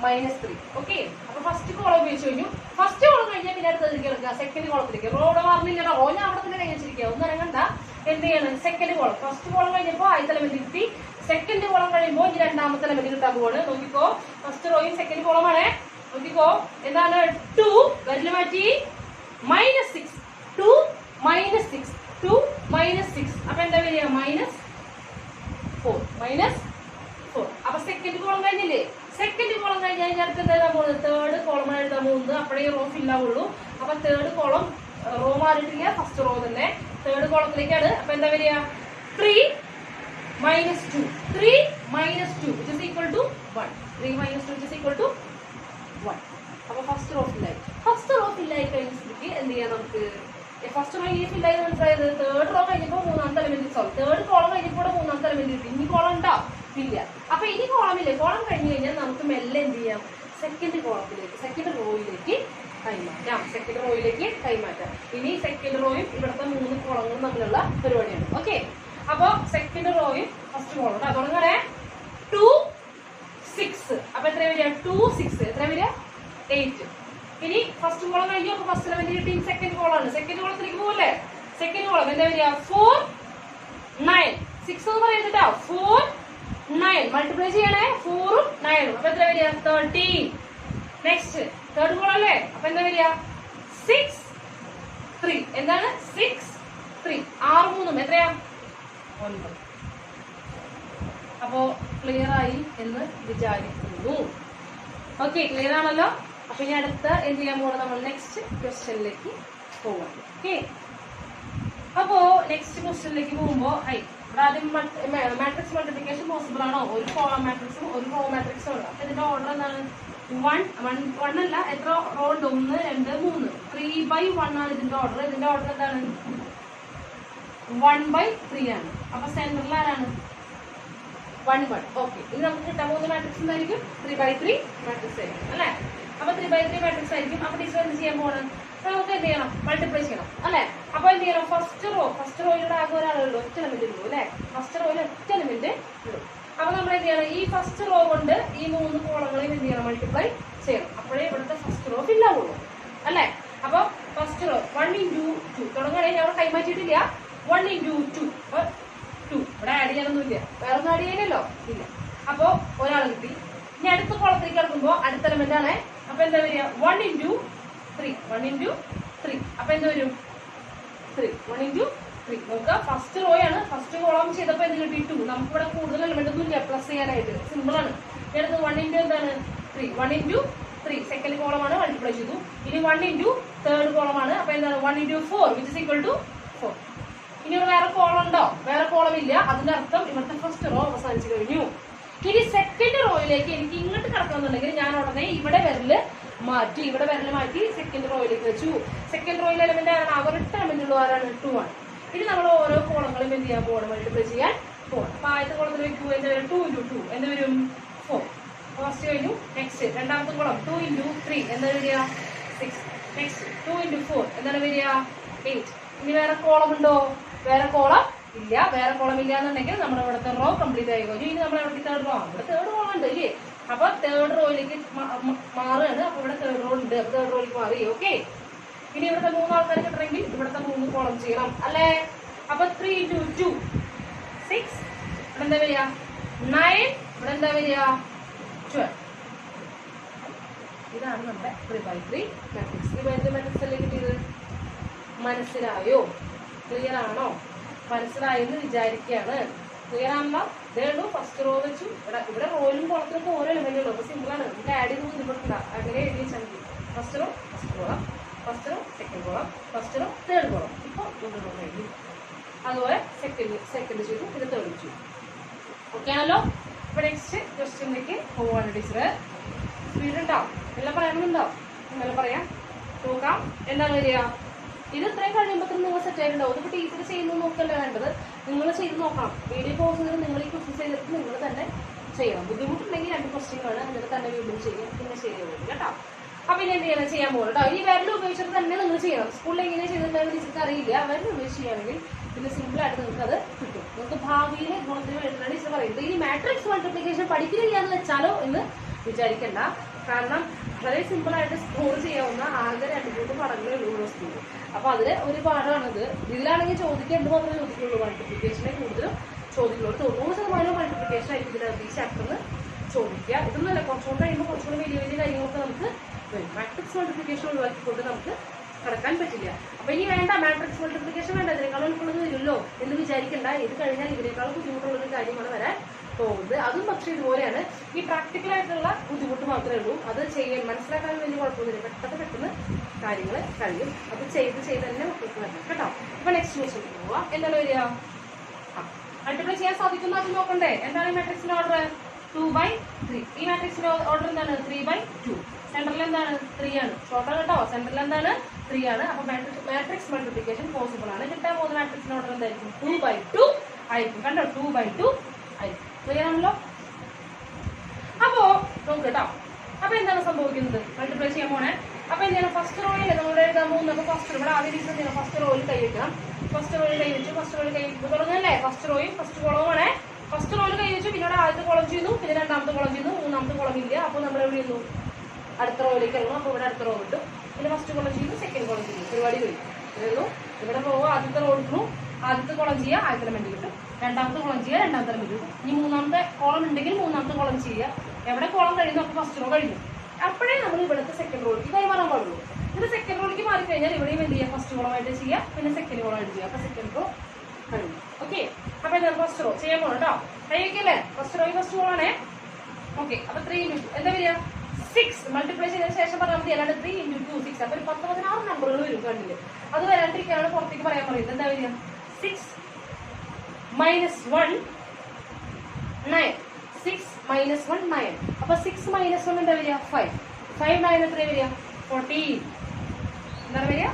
-3. ഓക്കെ, അപ്പൊ ഫസ്റ്റ് കോളം ഉപയോഗിച്ച് കഴിഞ്ഞു. ഫസ്റ്റ് കോളം കഴിഞ്ഞാൽ പിന്നെ അടുത്തേക്ക് എടുക്കുക, സെക്കൻഡ് കോളത്തിലേക്ക്. റോഡ് മാറുന്നില്ല, റോ ഞാൻ അവിടെ തന്നെ കഴിഞ്ഞ് വെച്ചിരിക്കുക, ഒന്നും ഇറങ്ങണ്ട. എന്ത് ചെയ്യണം, സെക്കൻഡ് കോളം. ഫസ്റ്റ് കോളം കഴിഞ്ഞപ്പോൾ ആദ്യത്തെ എലിമെന്റ് കിട്ടി, സെക്കൻഡ് കോളം കഴിയുമ്പോൾ ഇനി രണ്ടാമത്തെ എലിമെന്റ് കിട്ടാൻ പോവാണ്. നോക്കിക്കോ, ഫസ്റ്റ് റോയും സെക്കൻഡ് കോളമാണ്. നോക്കിക്കോ, എന്താണ് 2 വരില് മാറ്റി -6. 2 - 6, 2 - 6. അപ്പൊ എന്താ വരിക, -4. അപ്പൊ സെക്കൻഡ് കോളം കഴിഞ്ഞില്ലേ, സെക്കൻഡ് കോളം കഴിഞ്ഞ് കഴിഞ്ഞാൽ അടുത്ത് എന്താ എഴുതാൻ പോകുന്നത്, തേർഡ് കോളം എഴുതാൻ പോകുന്നത്. അപ്പോഴേ റോ ഫില്ലാവുള്ളൂ. അപ്പൊ തേർഡ് കോളം റോ മാറിയിട്ടില്ല, ഫസ്റ്റ് റോ തന്നെ തേർഡ് കോളത്തിലേക്കാണ്. അപ്പൊ എന്താ വരിക, 3 - 2. 3 - 2 which is equal to 1. 3 - 2 which is equal to 1. അപ്പൊ ഫസ്റ്റ് റോ ഫില്ലായി. ഫസ്റ്റ് റോ ഫില്ലായി കഴിഞ്ഞ സ്ഥിതിക്ക് എന്ത് ചെയ്യാം, നമുക്ക് ഫസ്റ്റ് റോ ഈ ഫില്ലായി മനസ്സിലായത്. തേർഡ് റോ കഴിഞ്ഞപ്പോൾ മൂന്നാമത്തെ എലിമെന്റ്, തേർഡ് കോളം കഴിഞ്ഞപ്പോൾ മൂന്നാമത്തെ എലിമെന്റ് കിട്ടി. ഇനി കോളം ഉണ്ടോ, ഇല്ല. അപ്പൊ ഇനി കോളമില്ലേ, കോളം കഴിഞ്ഞ് കഴിഞ്ഞാൽ നമുക്ക് മെല്ലെ എന്ത് ചെയ്യാം, സെക്കൻഡ് കോളത്തിലേക്ക്, സെക്കൻഡ് റോയിലേക്ക് കൈമാറ്റാം. സെക്കൻഡ് റോയിലേക്ക് കൈമാറ്റാം. ഇനി സെക്കൻഡ് റോയും ഇവിടുത്തെ 3 കോളങ്ങളും തമ്മിലുള്ള പരിപാടിയാണ്. ഓക്കെ, അപ്പൊ സെക്കൻഡ് റോയും ഫസ്റ്റ് കോളം തുടങ്ങണേ. 2 6. അപ്പൊ എത്ര വരിക, 2 6 എത്ര വരിക, 8. ഇനി ഫസ്റ്റ് കോളം കഴിഞ്ഞു, അപ്പൊ ഫസ്റ്റ് എലിമെന്റ് കിട്ടി. സെക്കൻഡ് കോളാണ്, സെക്കൻഡ് കോളത്തിലേക്ക് പോകല്ലേ. സെക്കൻഡ് കോളം എന്താ വരിക, 4 9. 6 എന്ന് പറയുന്നത് 4 9 മൾട്ടിപ്ലൈ ചെയ്യണേ, 4 ഉം 9 ഉം. അപ്പൊ എത്ര വരിക, 13. നെക്സ്റ്റ് തേർഡ് കോളം അല്ലേ, അപ്പൊ എന്താ വരിക, 6 3. എന്താണ് 6 3, 6 3 എത്രയാ, 9. അപ്പോ ക്ലിയർ ആയി എന്ന് വിചാരിക്കുന്നു. ഓക്കെ, ക്ലിയർ ആണല്ലോ. അപ്പൊ ഇനി അടുത്ത എന്ത് ചെയ്യാൻ പോകണം, നമ്മൾ നെക്സ്റ്റ് ക്വസ്റ്റ്യനിലേക്ക് പോവാം. ഓക്കെ, അപ്പോ നെക്സ്റ്റ് ക്വസ്റ്റ്യനിലേക്ക് പോകുമ്പോ ഇവിടെ ആദ്യം മാട്രിക്സ് മൾട്ടിപ്ലിക്കേഷൻ പോസിബിൾ ആണോ, ഒരു കോളം മാട്രിക്സും ഒരു റോ മാട്രിക്സും ഉണ്ട്. അപ്പൊ ഇതിന്റെ ഓർഡർ എന്താണ്, 1 അല്ല, എത്ര റോ ഉണ്ട്, 1 2 3. 3/1 ആണ് ഇതിന്റെ ഓർഡർ. ഇതിന്റെ ഓർഡർ എന്താണ്, 1/3 ആണ്. അപ്പൊ സെന്ററിൽ ആരാണ്, 1 1. ഓക്കെ, ഇനി നമുക്ക് കിട്ടാൻ പോകുന്ന മാട്രിക്സ് എന്തായിരിക്കും, 3/3 മാട്രിക്സ് ആയിരിക്കും അല്ലെ. അപ്പൊ 3/3 മാട്രിക്സ് ആയിരിക്കും. അപ്പൊ ടീച്ചർ എന്ത് ചെയ്യാൻ പോകണം, നമുക്ക് എന്ത് ചെയ്യണം, മൾട്ടിപ്ലൈ ചെയ്യണം അല്ലെ. അപ്പൊ എന്ത് ചെയ്യണം, ഫസ്റ്റ് റോയിലൂടെ ആകെ ഒരാളുള്ളൂ, ഒറ്റ എലിമെന്റ് ഉള്ളൂ അല്ലെ. ഫസ്റ്റ് റോയിൽ ഒറ്റ എലിമെന്റ് ഉള്ളൂ. അപ്പൊ നമ്മൾ എന്ത് ചെയ്യണം, ഈ ഫസ്റ്റ് റോ കൊണ്ട് ഈ 3 കോളങ്ങളെയും എന്ത് ചെയ്യണം, മൾട്ടിപ്ലൈ ചെയ്യണം. അപ്പോഴേ ഇവിടുത്തെ ഫസ്റ്റ് റോ ഫില്ലാവുള്ളൂ അല്ലെ. അപ്പൊ ഫസ്റ്റ് റോ 1 × 2 തുടങ്ങണേ, ഞാൻ അവിടെ കൈമാറ്റിയിട്ടില്ല. 1 × 2 2. ഇവിടെ ആഡ് ചെയ്യാനൊന്നുമില്ല, വേറെ ഒന്നും ആഡ് ചെയ്യാനല്ലോ ഇല്ല. അപ്പൊ ഒരാൾ കിട്ടി. ഇനി അടുത്ത കോളത്തിലേക്ക് കിടക്കുമ്പോ അടുത്ത എലിമെന്റ് ആണ്. അപ്പൊ എന്താ വരിക, 1 × 3. 1 × 3. അപ്പൊ എന്താ വരും, 3. 1 × 3. നോക്കുക, ഫസ്റ്റ് റോ ആണ്. ഫസ്റ്റ് കോളം ചെയ്തപ്പോ എന്ത് കിട്ടി, 2. നമുക്ക് ഇവിടെ കൂടുതൽ എലിമെന്റ് ഒന്നും ഇല്ല പ്ലസ് ചെയ്യാനായിട്ട്, സിമ്പിൾ ആണ്. അടുത്ത് 1 × എന്താണ് 3. 1 × 3 സെക്കൻഡ് കോളമാണ്, മൾട്ടിപ്ലൈ ചെയ്തു. ഇനി 1 × തേർഡ് കോളമാണ്. അപ്പൊ എന്താണ് 1 × 4 which is equal to 4. ഇനി വേറെ കോളം ഉണ്ടോ, വേറെ കോളം ഇല്ല. അതിന്റെ അർത്ഥം ഇവിടുത്തെ ഫസ്റ്റ് റോ അവസാനിച്ചു കഴിഞ്ഞു. ഇനി സെക്കൻഡ് റോയിലേക്ക് എനിക്ക് ഇങ്ങോട്ട് കിടക്കണമെന്നുണ്ടെങ്കിൽ ഞാൻ ഉടനെ ഇവിടെ വിരല് മാറ്റി സെക്കൻഡ് റോയിലേക്ക് വെച്ചു. സെക്കൻഡ് റോയിൽ എലിമെന്റ് ആരാണ്, അവരുടെ എലിമെന്റ് ഉള്ള ആരാണ്, 2 ആണ്. ഇനി നമ്മൾ ഓരോ കോളങ്ങളും എന്ത് ചെയ്യാൻ പോകണം, മൾട്ടിപ്ലൈ ചെയ്യാൻ പോകണം. അപ്പൊ ആദ്യത്തെ കോളത്തിൽ വെക്കൂ, എന്താ വരും, 2 × 2 എന്ത് വരും, 4. ഫസ്റ്റ് കഴിഞ്ഞു. നെക്സ്റ്റ് രണ്ടാമത്തെ കോളം 2 × 3 എന്താ വരിക, 6. നെക്സ്റ്റ് 2 × 4 എന്താണ് വരിക, 8. ഇനി വേറെ കോളം ഉണ്ടോ, വേറെ കോളം ഇല്ല. വേറെ കോളം ഇല്ല എന്നുണ്ടെങ്കിൽ നമ്മുടെ ഇവിടുത്തെ റോ കംപ്ലീറ്റ് ആയി കഴിഞ്ഞു. ഇനി നമ്മൾ എവിടെ തേർഡ് റോ, ഇവിടെ തേർഡ് കോളം ഉണ്ട് ഇല്ലേ. അപ്പൊ തേർഡ് റോയിലേക്ക് മാറുകയാണ്. അപ്പൊ ഇവിടെ തേർഡ് റോ ഉണ്ട്, അപ്പൊ തേർഡ് റോയിലേക്ക് മാറി. ഓക്കെ, ഇനി ഇവിടുത്തെ 3 ആൾക്കാർ കിട്ടണമെങ്കിൽ ഇവിടുത്തെ 3 കോളം ചെയ്യണം അല്ലേ. അപ്പൊ 3 × 2 6. എന്താ വരിക, 9 ഇവിടെ എന്താ വരിക 12. ഇതാണ് നമ്മുടെ 3x3 മാട്രിക്സ്. 3x3 മാട്രിക്സ് അല്ലേ കിട്ടിയത്? മനസ്സിലായോ? ക്ലിയർ ആണോ? മനസ്സിലായെന്ന് വിചാരിക്കുകയാണ്. ക്ലിയർ ആണല്ലോ? ഇതേ ഉള്ളൂ. ഫസ്റ്റ് റോ വെച്ചു. ഇവിടെ റോയിലും കോളത്തിലൊക്കെ ഓരോ എലിമെന്റ് ഉള്ളൂ. അപ്പൊ സിമ്പിൾ ആണ്. നമുക്ക് ആഡ് ചെയ്ത് ബുദ്ധിമുട്ടില്ല. അങ്ങനെ എഴുതി വെച്ചാൽ മതി. First row first column, first row second column, first row third column. ഇപ്പോൾ റോ കഴിഞ്ഞു. അതുപോലെ സെക്കൻഡ് ചെയ്തു, പിന്നെ തേർഡ് ചെയ്തു. ഓക്കെ ആണല്ലോ? ഇപ്പൊ നെക്സ്റ്റ് ക്വസ്റ്റ്യനിലേക്ക് പോവാണ് ടീച്ചർ. സ്പീഡ് ഉണ്ടാവും. എല്ലാം പറയാനുണ്ടാവും. എല്ലാം പറയാം. നോക്കാം എന്താണ് വരിക. ഇത് ഇത്രയും കഴിയുമ്പോൾ നിങ്ങൾ സെറ്റ് ആയിട്ടുണ്ടാവും. ഇതിപ്പോൾ ടീച്ചർ ചെയ്യുന്നത് നോക്കല്ലേ വേണ്ടത്, നിങ്ങൾ ചെയ്ത് നോക്കണം. വീഡിയോ കോഴ്സ് നിങ്ങൾ ഈ ക്വസ്റ്റ്യൻ ചെയ്തിട്ട് നിങ്ങൾ തന്നെ ചെയ്യണം. ബുദ്ധിമുട്ടുണ്ടെങ്കിൽ 2 ക്വസ്റ്റ്യനാണ്, എന്നിട്ട് തന്നെ വീണ്ടും ചെയ്യും, പിന്നെ ശരിയാവും കേട്ടോ. അപ്പം പിന്നെ എന്ത് ചെയ്യണം, ചെയ്യാൻ പോകും കേട്ടോ. ഈ വിരൽ ഉപയോഗിച്ചിട്ട് തന്നെ നിങ്ങൾ ചെയ്യണം. സ്കൂളിൽ എങ്ങനെ ചെയ്തിട്ടുണ്ടെന്ന് ടീച്ചർക്ക് അറിയില്ല. വിരൽ ഉപയോഗിച്ച് ചെയ്യുകയാണെങ്കിൽ പിന്നെ സിമ്പിളായിട്ട് നിങ്ങൾക്ക് അത് കിട്ടും. നിങ്ങൾക്ക് ഭാവിയിൽ ഗുണത്തിന് വേണ്ടിയിട്ടാണ് ടീച്ചർ പറയുന്നത്. ഈ മാട്രിക്സ് മൾട്ടിപ്ലിക്കേഷൻ പഠിക്കുന്നില്ല എന്ന് വെച്ചാലോ എന്ന് വിചാരിക്കണ്ട. കാരണം വളരെ സിമ്പിളായിട്ട് സ്കോർ ചെയ്യാവുന്ന ആകെ 2-3 പടങ്ങളേ ഉള്ളൂ സ്കൂളിൽ. അപ്പോൾ അതിൽ ഒരു പാഠമാണിത്. ഇതിലാണെങ്കിൽ ചോദിക്കേണ്ടത് മാത്രമേ ചോദിക്കുള്ളൂ. മൾട്ടിപ്ലിക്കേഷനെ കൂടുതലും ചോദിക്കുള്ളൂ. 90% മൾട്ടിപ്ലിക്കേഷൻ ആയിരിക്കും ഇതിനകത്ത് ഈ ചാപ്റ്ററിന് ചോദിക്കുക. ഇതൊന്നുമല്ല, കുറച്ചുകൂടെ കഴിയുമ്പോൾ കുറച്ചുകൂടെ വലിയ വലിയ കാര്യങ്ങളൊക്കെ നമുക്ക് വരും. മാട്രിക്സ് മൾട്ടിപ്ലിക്കേഷൻ ഒഴിവാക്കിക്കൊണ്ട് നമുക്ക് കടക്കാൻ പറ്റില്ല. അപ്പൊ ഇനി വേണ്ട, മാട്രിക്സ് മൾട്ടിപ്ലിക്കേഷൻ വേണ്ട, ഇതിനേക്കാളും എളുപ്പമുള്ളത് വരുമല്ലോ എന്ന് വിചാരിക്കേണ്ട. ഇത് കഴിഞ്ഞാൽ ഇതിനേക്കാളും ബുദ്ധിമുട്ടുള്ളൊരു കാര്യമാണ് വരാൻ പോകുന്നത്. അതും പക്ഷേ ഇതുപോലെയാണ്. ഈ പ്രാക്ടിക്കലായിട്ടുള്ള ബുദ്ധിമുട്ട് മാത്രമേ ഉള്ളൂ. അത് ചെയ്യാൻ മനസ്സിലാക്കാൻ വലിയ കുഴപ്പമൊന്നുമില്ല. പെട്ടെന്ന് കാര്യങ്ങൾ കഴിയും. അത് ചെയ്ത് തന്നെ മക്കൾക്ക് വരണം കേട്ടോ. അപ്പൊ നെക്സ്റ്റ് ക്വസ്റ്റ്യൻ പോവാം. എന്താണ് വരിക? മൾട്ടിപ്ലൈ ചെയ്യാൻ സാധിക്കുന്ന അത് നോക്കണ്ടേ. എന്താണ് ഈ മാട്രിക്സിന്റെ ഓർഡർ? 2/3. ഈ മാട്രിക്സിന്റെ ഓർഡർ എന്താണ്? 3/2. സെന്ററിൽ എന്താണ്? 3 ആണ്. ഷോർട്ടാണ് കേട്ടോ. സെന്ററിൽ എന്താണ്? 3 ആണ്. അപ്പൊ മാട്രിക്സ് മൾട്ടിപ്ലിക്കേഷൻ പോസിബിൾ ആണ്. കിട്ടാൻ പോകുന്ന മാട്രിക്സിന്റെ ഓർഡർ എന്തായിരിക്കും? 2/2 ആയിരിക്കും. കണ്ടോ? 2/2 ആയിരിക്കും. ക്ലിയർ ആണല്ലോ? അപ്പോ നോക്ക് കേട്ടോ. അപ്പൊ എന്താണ് സംഭവിക്കുന്നത്? മൾട്ടിപ്ലൈ ചെയ്യാൻ പോണേ. അപ്പൊ എന്താണ്? ഫസ്റ്റ് റോയിൽ നമ്മൾ എഴുതാൻ പോകുന്നത് ഫസ്റ്റ് ഇവിടെ ആദ്യ ദിവസം എന്താണ്? ഫസ്റ്റ് റോയിൽ കൈ വെക്കണം. ഫസ്റ്റ് റോയിൽ കൈ വെച്ചു. ഫസ്റ്റ് റോയിൽ കൈ തുടങ്ങല്ലേ? ഫസ്റ്റ് റോയും ഫസ്റ്റ് കോളവുമാണേ. ഫസ്റ്റ് റോയിൽ കൈ വെച്ചു. പിന്നെ ആദ്യത്തെ കോളം ചെയ്യുന്നു, പിന്നെ രണ്ടാമത്തെ കോളം ചെയ്യുന്നു, മൂന്നാമത്തെ കോളം ഇല്ല. അപ്പൊ നമ്മൾ എവിടെ ചെയ്യുന്നു? അടുത്ത റോയിലേക്ക് ഇറങ്ങും. അപ്പോൾ ഇവിടെ അടുത്ത റോ കിട്ടും. പിന്നെ ഫസ്റ്റ് കോളം ചെയ്യുന്നു, സെക്കൻഡ് കോളം ചെയ്യുന്നു. പരിപാടി കഴിയും. ഇവിടെ റോ ആദ്യത്തെ റോ എടുക്കുന്നു, ആദ്യത്തെ കോളം ചെയ്യുക, ആദ്യത്തെ എലമെന്റ് കിട്ടും. രണ്ടാമത്തെ കോളം ചെയ്യുക, രണ്ടാമത്തെ എലമെന്റ് കിട്ടും. ഇനി മൂന്നാമത്തെ കോളം ഉണ്ടെങ്കിൽ മൂന്നാമത്തെ കോളം ചെയ്യുക. എവിടെ കോളം കഴിയുന്നു അപ്പോൾ ഫസ്റ്റ് റോ കഴിഞ്ഞു. അപ്പോഴേ നമ്മൾ ഇവിടുത്തെ സെക്കൻഡ് റോയിലേക്ക് കൈമാറാൻ പാടുള്ളൂ. ഇത് സെക്കൻഡ് റോയിലേക്ക് മാറിക്കഴിഞ്ഞാൽ ഇവിടെയും എന്ത് ചെയ്യുക? ഫസ്റ്റ് കോളമായിട്ട് ചെയ്യുക, പിന്നെ സെക്കൻഡ് കോളമായിട്ട് ചെയ്യുക. അപ്പൊ സെക്കൻഡ് റോ കഴിഞ്ഞു. ഓക്കെ. അപ്പൊ എന്താണ് ഫസ്റ്റ് റോ ചെയ്യാൻ പോകണം കേട്ടോ. കഴിയൊക്കെയല്ലേ? ഫസ്റ്റ് റോയും ഫസ്റ്റ് കോളാണേ. ഓക്കെ. അപ്പൊ 3 × 2 എന്താ വരിക? 6. മൾട്ടിപ്ലൈ ചെയ്തതിന് ശേഷം പറഞ്ഞാൽ മതി. അല്ലാണ്ട് 3 × 2 6. അപ്പൊ ഒരു 10-16 നമ്പറുകൾ വരും കണ്ടില്. അത് വരാണ്ടിരിക്കാനാണ് പുറത്തേക്ക് പറയാൻ പറയുന്നത്. എന്താ വരിക? 6 - 1 9. 6 - 1 9. അപ്പൊ 6 - 1 എന്താ വരിക? 5. 5 - 9 എത്ര വരിക? 14. എന്താണ് വരിക?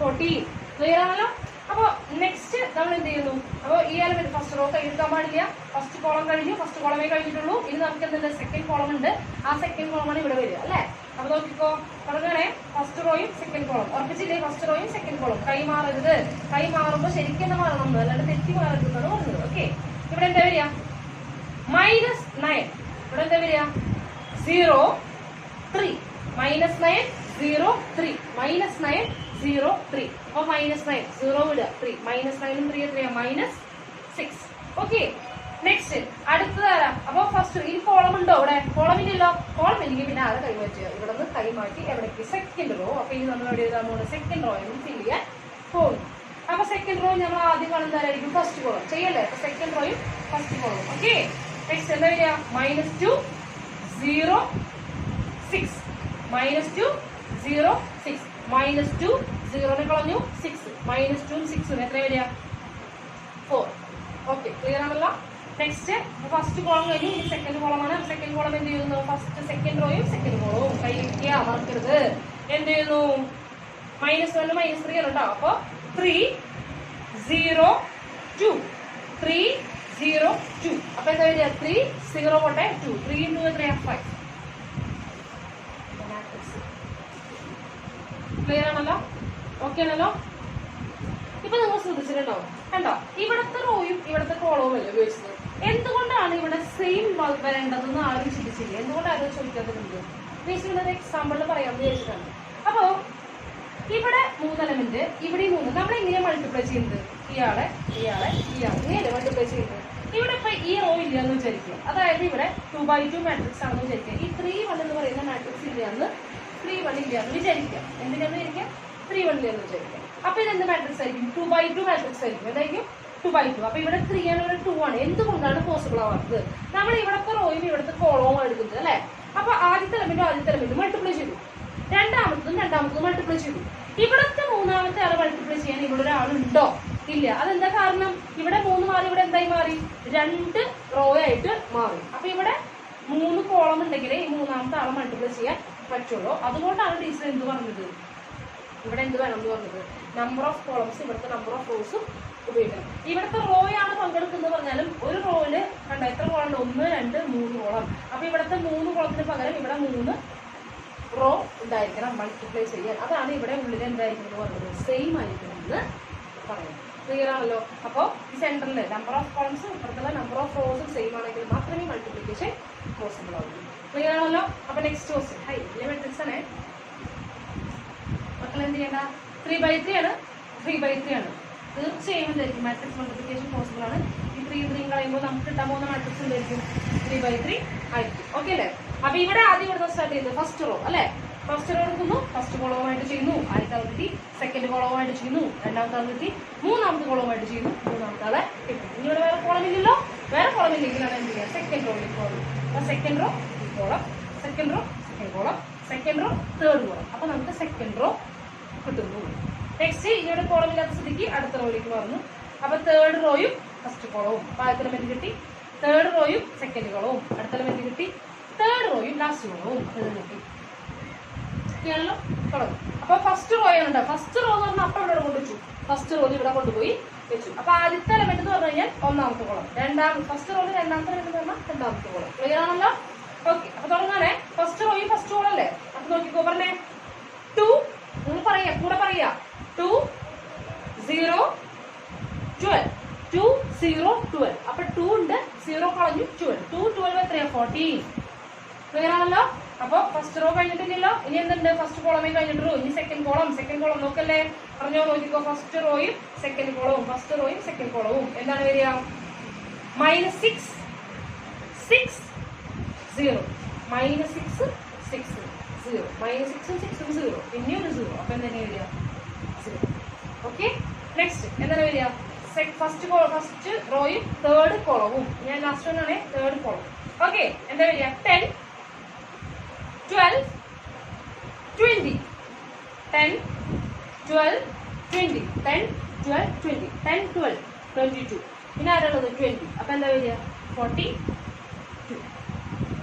14. ക്ലിയർ ആണല്ലോ? അപ്പൊ നെക്സ്റ്റ് നമ്മൾ എന്ത് ചെയ്യുന്നു? അപ്പൊ ഈ എലമെന്റ് ഫസ്റ്റ് റോ എടുക്കാൻ പാടില്ല. ഫസ്റ്റ് കോളം കഴിഞ്ഞു, ഫസ്റ്റ് കോളമേ കഴിഞ്ഞിട്ടുള്ളൂ. ഇനി നമുക്ക് എന്തുണ്ട്? സെക്കൻഡ് കോളം ഉണ്ട്. ആ സെക്കൻഡ് കോളമാണ് ഇവിടെ വരിക അല്ലേ? അപ്പൊ നോക്കിക്കോ, തുടങ്ങണേ. ഫസ്റ്റ് റോയും സെക്കൻഡ് കോളം ഉറപ്പിച്ചില്ലേ? ഫസ്റ്റ് റോയും സെക്കൻഡ് കോളം കൈ മാറരുത്. കൈ മാറുമ്പോൾ ശരിക്കും എന്താ മാറണം, അല്ലാണ്ട് തെറ്റി മാറരുതെന്നാണ് പറഞ്ഞത്. ഓക്കെ. ഇവിടെ എന്താ വരിക? -9. ഇവിടെ എന്താ വരിക? 0 3. -9 0 3. -9 0 3. അപ്പൊ -9 0 വിടുക. 3 -9 3 എത്രയാ? -6. ഓക്കെ. നെക്സ്റ്റ് അടുത്തതാരാ? അപ്പൊ ഫസ്റ്റ് ഈ കോളം ഉണ്ടോ? ഇവിടെ കോളം ഇല്ലല്ലോ. കോളം ഇല്ലെങ്കിൽ പിന്നെ ആരെ കൈമാറ്റുക? ഇവിടെ നിന്ന് കൈമാറ്റി എവിടേക്ക്? Second row. അപ്പൊ ഇനി നമ്മൾ എവിടെ എഴുതാൻ പോകുന്നത്? സെക്കൻഡ് റോ എന്ന് ഫില്ല് ചെയ്യാൻ പോകും. അപ്പൊ സെക്കൻഡ് റോ നമ്മൾ ആദ്യം കാണുന്നതായിരിക്കും ഫസ്റ്റ് കോളം ചെയ്യല്ലേ? അപ്പൊ സെക്കൻഡ് റോയും ഫസ്റ്റ് കോളം. ഓക്കെ. നെക്സ്റ്റ് എന്താ വരിക? -2 0 6. -2 0 6. -2 0 കളഞ്ഞു 6. -2 6 എത്ര വരിക? 4. ഓക്കെ. ക്ലിയർ ആണല്ലോ? നെക്സ്റ്റ് ഫസ്റ്റ് കോളം കഴിഞ്ഞു. ഈ സെക്കൻഡ് കോളമാണ്. സെക്കൻഡ് കോളം എന്ത് ചെയ്യുന്നു? ഫസ്റ്റ് സെക്കൻഡ് റോയും സെക്കൻഡ് കോളവും കൈ വയ്ക്കുക, മറക്കരുത്. എന്ത് ചെയ്യുന്നു? -1 -3 ആണ് കേട്ടോ. അപ്പൊ 3 0 2. 3 0 2. അപ്പൊ എന്താ വരിക? 3 0 പോട്ടെ 2. 3 × 2 എത്രയാ? 5. ക്ലിയർ ആണല്ലോ? ഓക്കെ ആണല്ലോ? ഇപ്പൊ നിങ്ങൾ ശ്രദ്ധിച്ചിട്ടുണ്ടാവും കണ്ടോ? ഇവിടത്തെ റോയും ഇവിടത്തെ കോളവും അല്ലേ ഉപയോഗിച്ചത്. എന്തുകൊണ്ടാണ് ഇവിടെ സെയിം വരേണ്ടതെന്ന് ആരും ചിന്തിച്ചില്ല? എന്തുകൊണ്ടാണ് ചോദിക്കാത്തത്? ഒരു എക്സാമ്പിളിൽ പറയാമെന്ന് വിചാരിച്ചിട്ടാണ്. അപ്പോ ഇവിടെ 3 എലമെന്റ്, ഇവിടെ 3. നമ്മൾ എങ്ങനെയാ മൾട്ടിപ്ലൈ ചെയ്യുന്നത്? ഇയാളെ ഇയാളെ ഇയാളെ ഇങ്ങനെയല്ലേ മൾട്ടിപ്ലൈ ചെയ്യുന്നത്? ഇവിടെ ഇപ്പൊ ഈ റോ ഇല്ലയെന്ന് വിചാരിക്കുക, അതായത് ഇവിടെ 2x2 മാട്രിക്സ് ആണെന്ന് വിചാരിക്കുക. ഈ 3-1 എന്ന് പറയുന്ന മാട്രിക്സ് ഇല്ലയെന്ന് 3-1 ഇല്ലയെന്ന് വിചാരിക്കുക. എന്തിനാന്ന് വിചാരിക്കുക? 3-1 ഇല്ലയെന്ന് വിചാരിക്കുക. അപ്പൊ ഇതെന്ത് മാട്രിക്സ് ആയിരിക്കും? 2x2 മാട്രിക്സ് ആയിരിക്കും. എന്തായിരിക്കും? 2x2. അപ്പൊ ഇവിടെ 3 ആണ്, ഇവിടെ 2 ആണ്. എന്തുകൊണ്ടാണ് പോസിബിൾ ആവാത്തത്? നമ്മൾ ഇവിടുത്തെ റോയും ഇവിടുത്തെ കോളവും എടുക്കുന്നത് അല്ലെ. അപ്പൊ ആദ്യത്തെ എലമെന്റും മൾട്ടിപ്ലൈ ചെയ്തു, രണ്ടാമത്തതും മൾട്ടിപ്ലൈ ചെയ്തു. ഇവിടത്തെ മൂന്നാമത്തെ ആളെ മൾട്ടിപ്ലൈ ചെയ്യാൻ ഇവിടെ ഒരാളുണ്ടോ? ഇല്ല. അതെന്താ കാരണം? ഇവിടെ 3 മാറി, ഇവിടെ എന്തായി മാറി? 2 റോ ആയിട്ട് മാറി. അപ്പൊ ഇവിടെ 3 കോളം ഉണ്ടെങ്കിലേ ഈ മൂന്നാമത്തെ ആളെ മൾട്ടിപ്ലൈ ചെയ്യാൻ പറ്റുള്ളൂ. അതുകൊണ്ടാണ് ടീച്ചർ എന്ത് പറഞ്ഞത്? ഇവിടെ എന്ത് വേണം എന്ന് പറഞ്ഞത്? നമ്പർ ഓഫ് കോളംസ് ഇവിടുത്തെ നമ്പർ ഓഫ് റോസും ഉപയോഗിക്കണം. ഇവിടുത്തെ റോയാണ് പങ്കെടുക്കുന്നത് പറഞ്ഞാലും ഒരു റോയില് കണ്ട എത്ര കോളം? 1, 2, 3 കോളം. അപ്പൊ ഇവിടുത്തെ 3 കോളത്തിന് പകരം ഇവിടെ 3 റോ ഉണ്ടായിരിക്കണം മൾട്ടിപ്ലൈ ചെയ്യാൻ. അതാണ് ഇവിടെ ഉള്ളിൽ എന്തായിരിക്കും എന്ന് പറഞ്ഞത്? സെയിം ആയിരിക്കണം എന്ന് പറയുന്നത്. ക്ലിയർ ആണല്ലോ? അപ്പോൾ ഈ സെന്ററിൽ നമ്പർ ഓഫ് കോളംസ് ഇപ്പുറത്തുള്ള നമ്പർ ഓഫ് റോസും സെയിം ആണെങ്കിൽ മാത്രമേ മൾട്ടിപ്ലിക്കേഷൻ പോസിബിൾ ആവുള്ളൂ. ക്ലിയർ ആണല്ലോ? അപ്പൊ നെക്സ്റ്റ് ക്വസ്റ്റ്യൻ. വലിയ മെട്രിക്സ് ആണ് മക്കൾ. എന്ത് ചെയ്യണ്ട? 3x3 ആണ്. 3x3 ആണ്. തീർച്ചയായും എന്തായിരിക്കും? മാട്രിക്സ് മൾട്ടിപ്ലിക്കേഷൻ പോസിബിൾ ആണ്. ഈ 3 കളയുമ്പോൾ നമുക്ക് കിട്ടാൻ പോകുന്ന മാട്രിക്സ് എന്തായിരിക്കും? 3x3 ആയിരിക്കും. ഓക്കെ അല്ലേ? അപ്പൊ ഇവിടെ ആദ്യം ഇവിടെ സ്റ്റാർട്ട് ചെയ്തത് ഫസ്റ്റ് റോ അല്ലെ. ഫസ്റ്റ് റോ എടുക്കുന്നു, ഫസ്റ്റ് കോളവുമായിട്ട് ചെയ്യുന്നു, ആദ്യത്തെ ആൾ കിട്ടി. സെക്കൻഡ് കോളവുമായിട്ട് ചെയ്യുന്നു, രണ്ടാമത്തെ ആൾ കിട്ടി. മൂന്നാമത്തെ കോളവുമായിട്ട് ചെയ്യുന്നു, മൂന്നാമത്തെ ആളെ കിട്ടി. ഇനി ഇവിടെ വേറെ കോളം ഇല്ലല്ലോ. വേറെ കോളം ഇല്ലെങ്കിലാണ് എന്ത് ചെയ്യുക? സെക്കൻഡ് റോയിലേക്ക് പോകുന്നത്. അപ്പൊ second row column, second row second column, second row third column. അപ്പൊ നമുക്ക് സെക്കൻഡ് റോ കിട്ടുന്നു. നെക്സ്റ്റ് ഇവിടെ കോളം ഇല്ലാത്ത സ്ഥിതിക്ക് അടുത്ത റോയിലേക്ക് മാറുന്നു. അപ്പൊ തേർഡ് റോയും ഫസ്റ്റ് കോളവും. അപ്പൊ ആദ്യത്തെ എലമെന്റ് കിട്ടി. തേർഡ് റോയും സെക്കൻഡ് കോളവും. അടുത്ത എലമെന്റ് കിട്ടി. തേർഡ് റോയും ലാസ്റ്റ് കോളവും. അപ്പൊ ഇത് കിട്ടി. ണല്ലോ തുടങ്ങും. അപ്പൊ ഫസ്റ്റ് റോ ആണ്. ഫസ്റ്റ് റോ എന്ന് പറഞ്ഞാൽ അപ്പൊ ഇവിടെ കൊണ്ടുവച്ചു. ഫസ്റ്റ് റോയിൽ ഇവിടെ കൊണ്ടുപോയി വെച്ചു. അപ്പൊ ആദ്യത്തെ എലമെന്റ് എന്ന് പറഞ്ഞു കഴിഞ്ഞാൽ ഒന്നാമത്തെ കോളം. ഫസ്റ്റ് റോയിൽ രണ്ടാമത്തെ എലമെന്റ് എന്ന് പറഞ്ഞാൽ രണ്ടാമത്തെ കോളം. ക്ലിയർ ആണല്ലോ? ഓക്കെ. അപ്പൊ തുടങ്ങാനേ. ഫസ്റ്റ് റോയും ഫസ്റ്റ് കോളം അല്ലേ. അപ്പൊ നോക്കിക്കോ. പറഞ്ഞേ 2. നിങ്ങൾ പറയാ, കൂടെ പറയാ. 2 0 12. 2 0 12. അപ്പൊ 2 ഉണ്ട്, 0 കളഞ്ഞു 12. 2 12 എത്രയാ? 14. ക്ലിയർ ആണല്ലോ? അപ്പൊ ഫസ്റ്റ് റോ കഴിഞ്ഞിട്ടില്ലല്ലോ. ഇനി എന്തുണ്ട്? ഫസ്റ്റ് കോളമേ കഴിഞ്ഞിട്ടുള്ളൂ. ഇനി സെക്കൻഡ് കോളം നോക്കല്ലേ. പറഞ്ഞോ, നോക്കിക്കോ. ഫസ്റ്റ് റോയും സെക്കൻഡ് കോളവും, ഫസ്റ്റ് റോയും സെക്കൻഡ് കോളവും എന്താണ് വരിക? -6 6 0. -6 6 0. -6 6 0. പിന്നെ ഒരു 0. അപ്പൊ എന്താണ് വരിക? 0. ഓക്കെ. നെക്സ്റ്റ് എന്താണ് വരിക? ഫസ്റ്റ് റോയും തേർഡ് കോളവും. ഞാൻ ലാസ്റ്റ് വണ്ണാണേ. Third column. ഓക്കെ. എന്താ വരിക? 10 12 20. 10 12 20. 10 12 20. 10 12 22. പിന്നെ ആരാളുള്ളത്? 20. അപ്പൊ എന്താ വരിക? 42.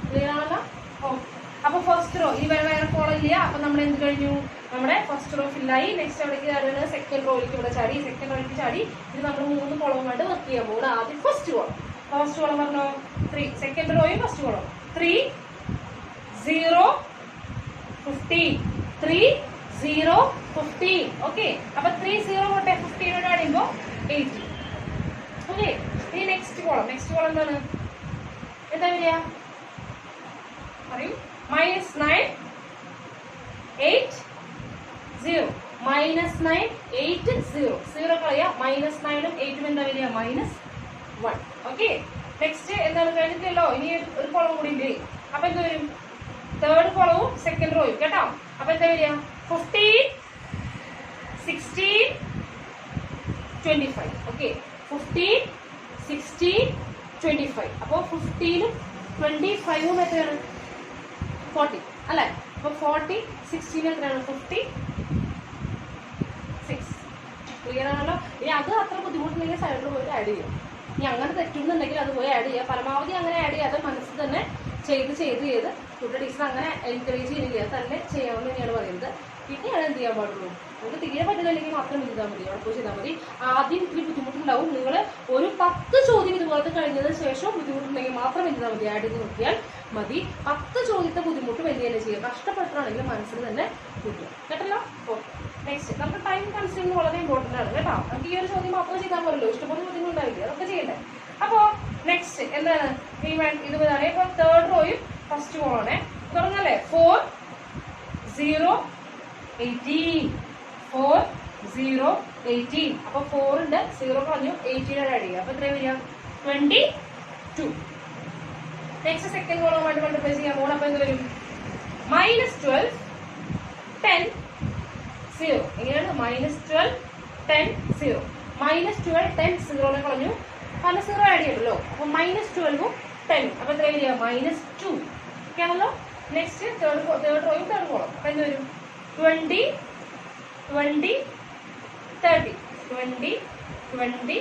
ക്ലിയർ ആണല്ലോ? ഓക്കെ. അപ്പൊ ഫസ്റ്റ് റോ ഈ വേറെ കോളം ഇല്ല. അപ്പൊ നമ്മൾ എന്ത് കഴിഞ്ഞു? നമ്മുടെ ഫസ്റ്റ് റോ ഫില്ലായി. നെക്സ്റ്റ് എവിടേക്ക് ചാടുന്നത്? സെക്കൻഡ് റോയിലേക്ക് ഇവിടെ ചാടി. സെക്കൻഡ് റോയിലേക്ക് ചാടി. ഇത് നമ്മൾ 3 കോളവുമായിട്ട് വർക്ക് ചെയ്യാൻ പോകുന്നത്. ആദ്യം ഫസ്റ്റ് കോളം. ഫസ്റ്റ് കോളം പറഞ്ഞോ 3. സെക്കൻഡ് റോയും ഫസ്റ്റ് കോളം 3 0 15. 3 0 15. ഓക്കെ. അപ്പൊ 3 0 പോട്ടെ. 15 ആടുമ്പോ 80. ഓക്കെ. ഇനി നെക്സ്റ്റ് കോളം എന്താണ്? എന്താ വരിക? പറയൂ. -9 8 0. -9 8 0. 0 കളയാ. -9 ഉം 8 ഉം എന്താ വരിക? -1. ഓക്കെ. നെക്സ്റ്റ് എന്താണ്? കഴിഞ്ഞിട്ടില്ലല്ലോ. ഇനി ഒരു കോളം കൂടി ഉണ്ട്. അപ്പൊ എന്ത് വരും? തേർഡ് കോളവും സെക്കൻഡ് റോയും. കേട്ടോ? അപ്പൊ എന്താ വരിക? 15 16 25. ഓക്കെ. 15 16 25. അപ്പൊ 15 25 എത്രയാണ്? 40 അല്ലെ. അപ്പൊ 40 16 എത്രയാണ്? 56. ക്ലിയർ ആണല്ലോ? ഇനി അത് അത്ര ബുദ്ധിമുട്ടില്ലെങ്കിൽ സൈഡിൽ പോയി ആഡ് ചെയ്യും. ഇനി അങ്ങനെ തെറ്റുന്നുണ്ടെങ്കിൽ അത് പോയി ആഡ് ചെയ്യുക. പരമാവധി അങ്ങനെ ആഡ് ചെയ്യാതെ മനസ്സിൽ തന്നെ ചെയ്ത് കുട്ടി ടീച്ചർ അങ്ങനെ എൻകറേജ് ചെയ്യുന്നില്ല. തന്നെ ചെയ്യാമെന്ന് തന്നെയാണ് പറയുന്നത്. പിന്നെയാണ് എന്ത് ചെയ്യാൻ പാടുള്ളൂ? നമുക്ക് തീരെ പറ്റുന്നില്ലെങ്കിൽ മാത്രം ചെയ്താൽ മതി. അവിടെ പോയി ചെയ്താൽ മതി. ആദ്യം ഇത്തിരി ബുദ്ധിമുട്ടുണ്ടാവും. നിങ്ങൾ ഒരു 10 ചോദ്യം ഇതുപോലത്തെ കഴിഞ്ഞതിന് ശേഷം ബുദ്ധിമുട്ടുണ്ടെങ്കിൽ മാത്രം ചെയ്താൽ മതി. ആഡ് ചെയ്ത് നോക്കിയാൽ മതി. 10 ചോദ്യത്തെ ബുദ്ധിമുട്ട് വലിയ തന്നെ ചെയ്യുക. കഷ്ടപ്പെട്ടാണെങ്കിൽ മനസ്സിൽ തന്നെ കിട്ടും. കേട്ടല്ലോ? ഓക്കെ. നെക്സ്റ്റ് നമുക്ക് ടൈം കൺസ്യൂം വളരെ ഇമ്പോർട്ടൻ്റ് ആണ്. കേട്ടോ? നമുക്ക് ഈ ഒരു ചോദ്യം മാത്രം ചെയ്താൽ പോലല്ലോ. ഇഷ്ടംപോലെ ചോദ്യങ്ങൾ ഉണ്ടാവില്ലേ? അതൊക്കെ ചെയ്യണ്ടേ? അപ്പോ നെക്സ്റ്റ് എന്താണ്? ഇത് ഇതാണ്. ഇപ്പൊ തേർഡ് റോയും ഫസ്റ്റ് കോളാണ്. തുടങ്ങല്ലേ? 4 0 18. 4 0 18. അപ്പൊ 4 ഉണ്ട്, 0 കളഞ്ഞു, 18 ആഡ് ചെയ്യുക. അപ്പൊ എത്രയാണ് വരിക? 22. നെക്സ്റ്റ് സെക്കൻഡ് കോളവുമായിട്ട് മൾട്ടിപ്ലൈ ചെയ്യാൻ പോകണം. അപ്പൊ എന്ത് വരും? -12 10 0. എങ്ങനെയാണ്? -12 10 0. -12 10 0 കളഞ്ഞു. കാരണം 0 ആഡ് ചെയ്യണല്ലോ. അപ്പൊ -12 10. അപ്പൊ എത്ര വരിക? -2 ഓക്കെ ആണല്ലോ. നെക്സ്റ്റ് തേർഡ് റോയും തേർഡ് കോളം. അപ്പൊ എന്ത് വരും? 20 20 30. 20 20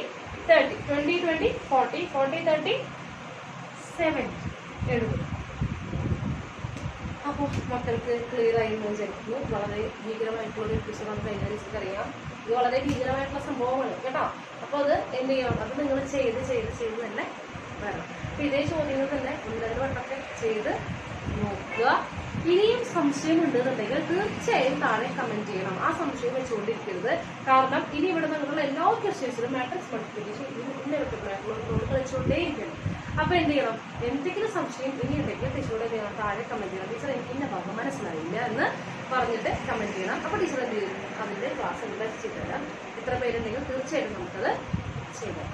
30. 20 20 40 40 30 70 70. അപ്പോൾ മക്കൾക്ക് ക്ലിയർ ആയി എന്ന് വിചാരിക്കുന്നു. വളരെ ഭീകരമായിട്ടുള്ള ഒരു എപ്പിസോഡാണ് കഴിഞ്ഞ ദിവസം അറിയാം. ഇത് വളരെ ഭീകരമായിട്ടുള്ള സംഭവമാണ് കേട്ടോ. അപ്പോൾ അത് എന്ത് ചെയ്യണം? അത് നിങ്ങൾ ചെയ്ത് തന്നെ വരണം. അപ്പം ഇതേ ചോദ്യങ്ങൾ തന്നെ 1-2 വട്ടമൊക്കെ ചെയ്ത് നോക്കുക. ഇനിയും സംശയം ഉണ്ടെന്നുണ്ടെങ്കിൽ തീർച്ചയായും താഴെ കമന്റ് ചെയ്യണം. ആ സംശയം വെച്ചുകൊണ്ടിരിക്കരുത്. കാരണം ഇനി ഇവിടെ നിന്നുള്ള എല്ലാ ക്വസ്റ്റ്യൻസിലും മാട്രിക്സ് മൾട്ടിപ്ലിക്കേഷൻ കളിച്ചുകൊണ്ടേയിരിക്കണം. അപ്പൊ എന്ത് ചെയ്യണം? എന്തെങ്കിലും സംശയം ഇനി ഉണ്ടെങ്കിൽ ടീച്ചറോട് താഴെ കമന്റ് ചെയ്യണം. ടീച്ചർ എനിക്ക് ഇന്ന ഭാഗം മനസ്സിലായില്ല എന്ന് പറഞ്ഞിട്ട് കമന്റ് ചെയ്യണം. അപ്പൊ ടീച്ചർ എന്ത് ചെയ്യും? അതിന്റെ ക്ലാസ് എന്താ ചെയ്തുതരാം. ഇത്ര പേരുണ്ടെങ്കിൽ തീർച്ചയായും നമുക്കത് ചെയ്യാം.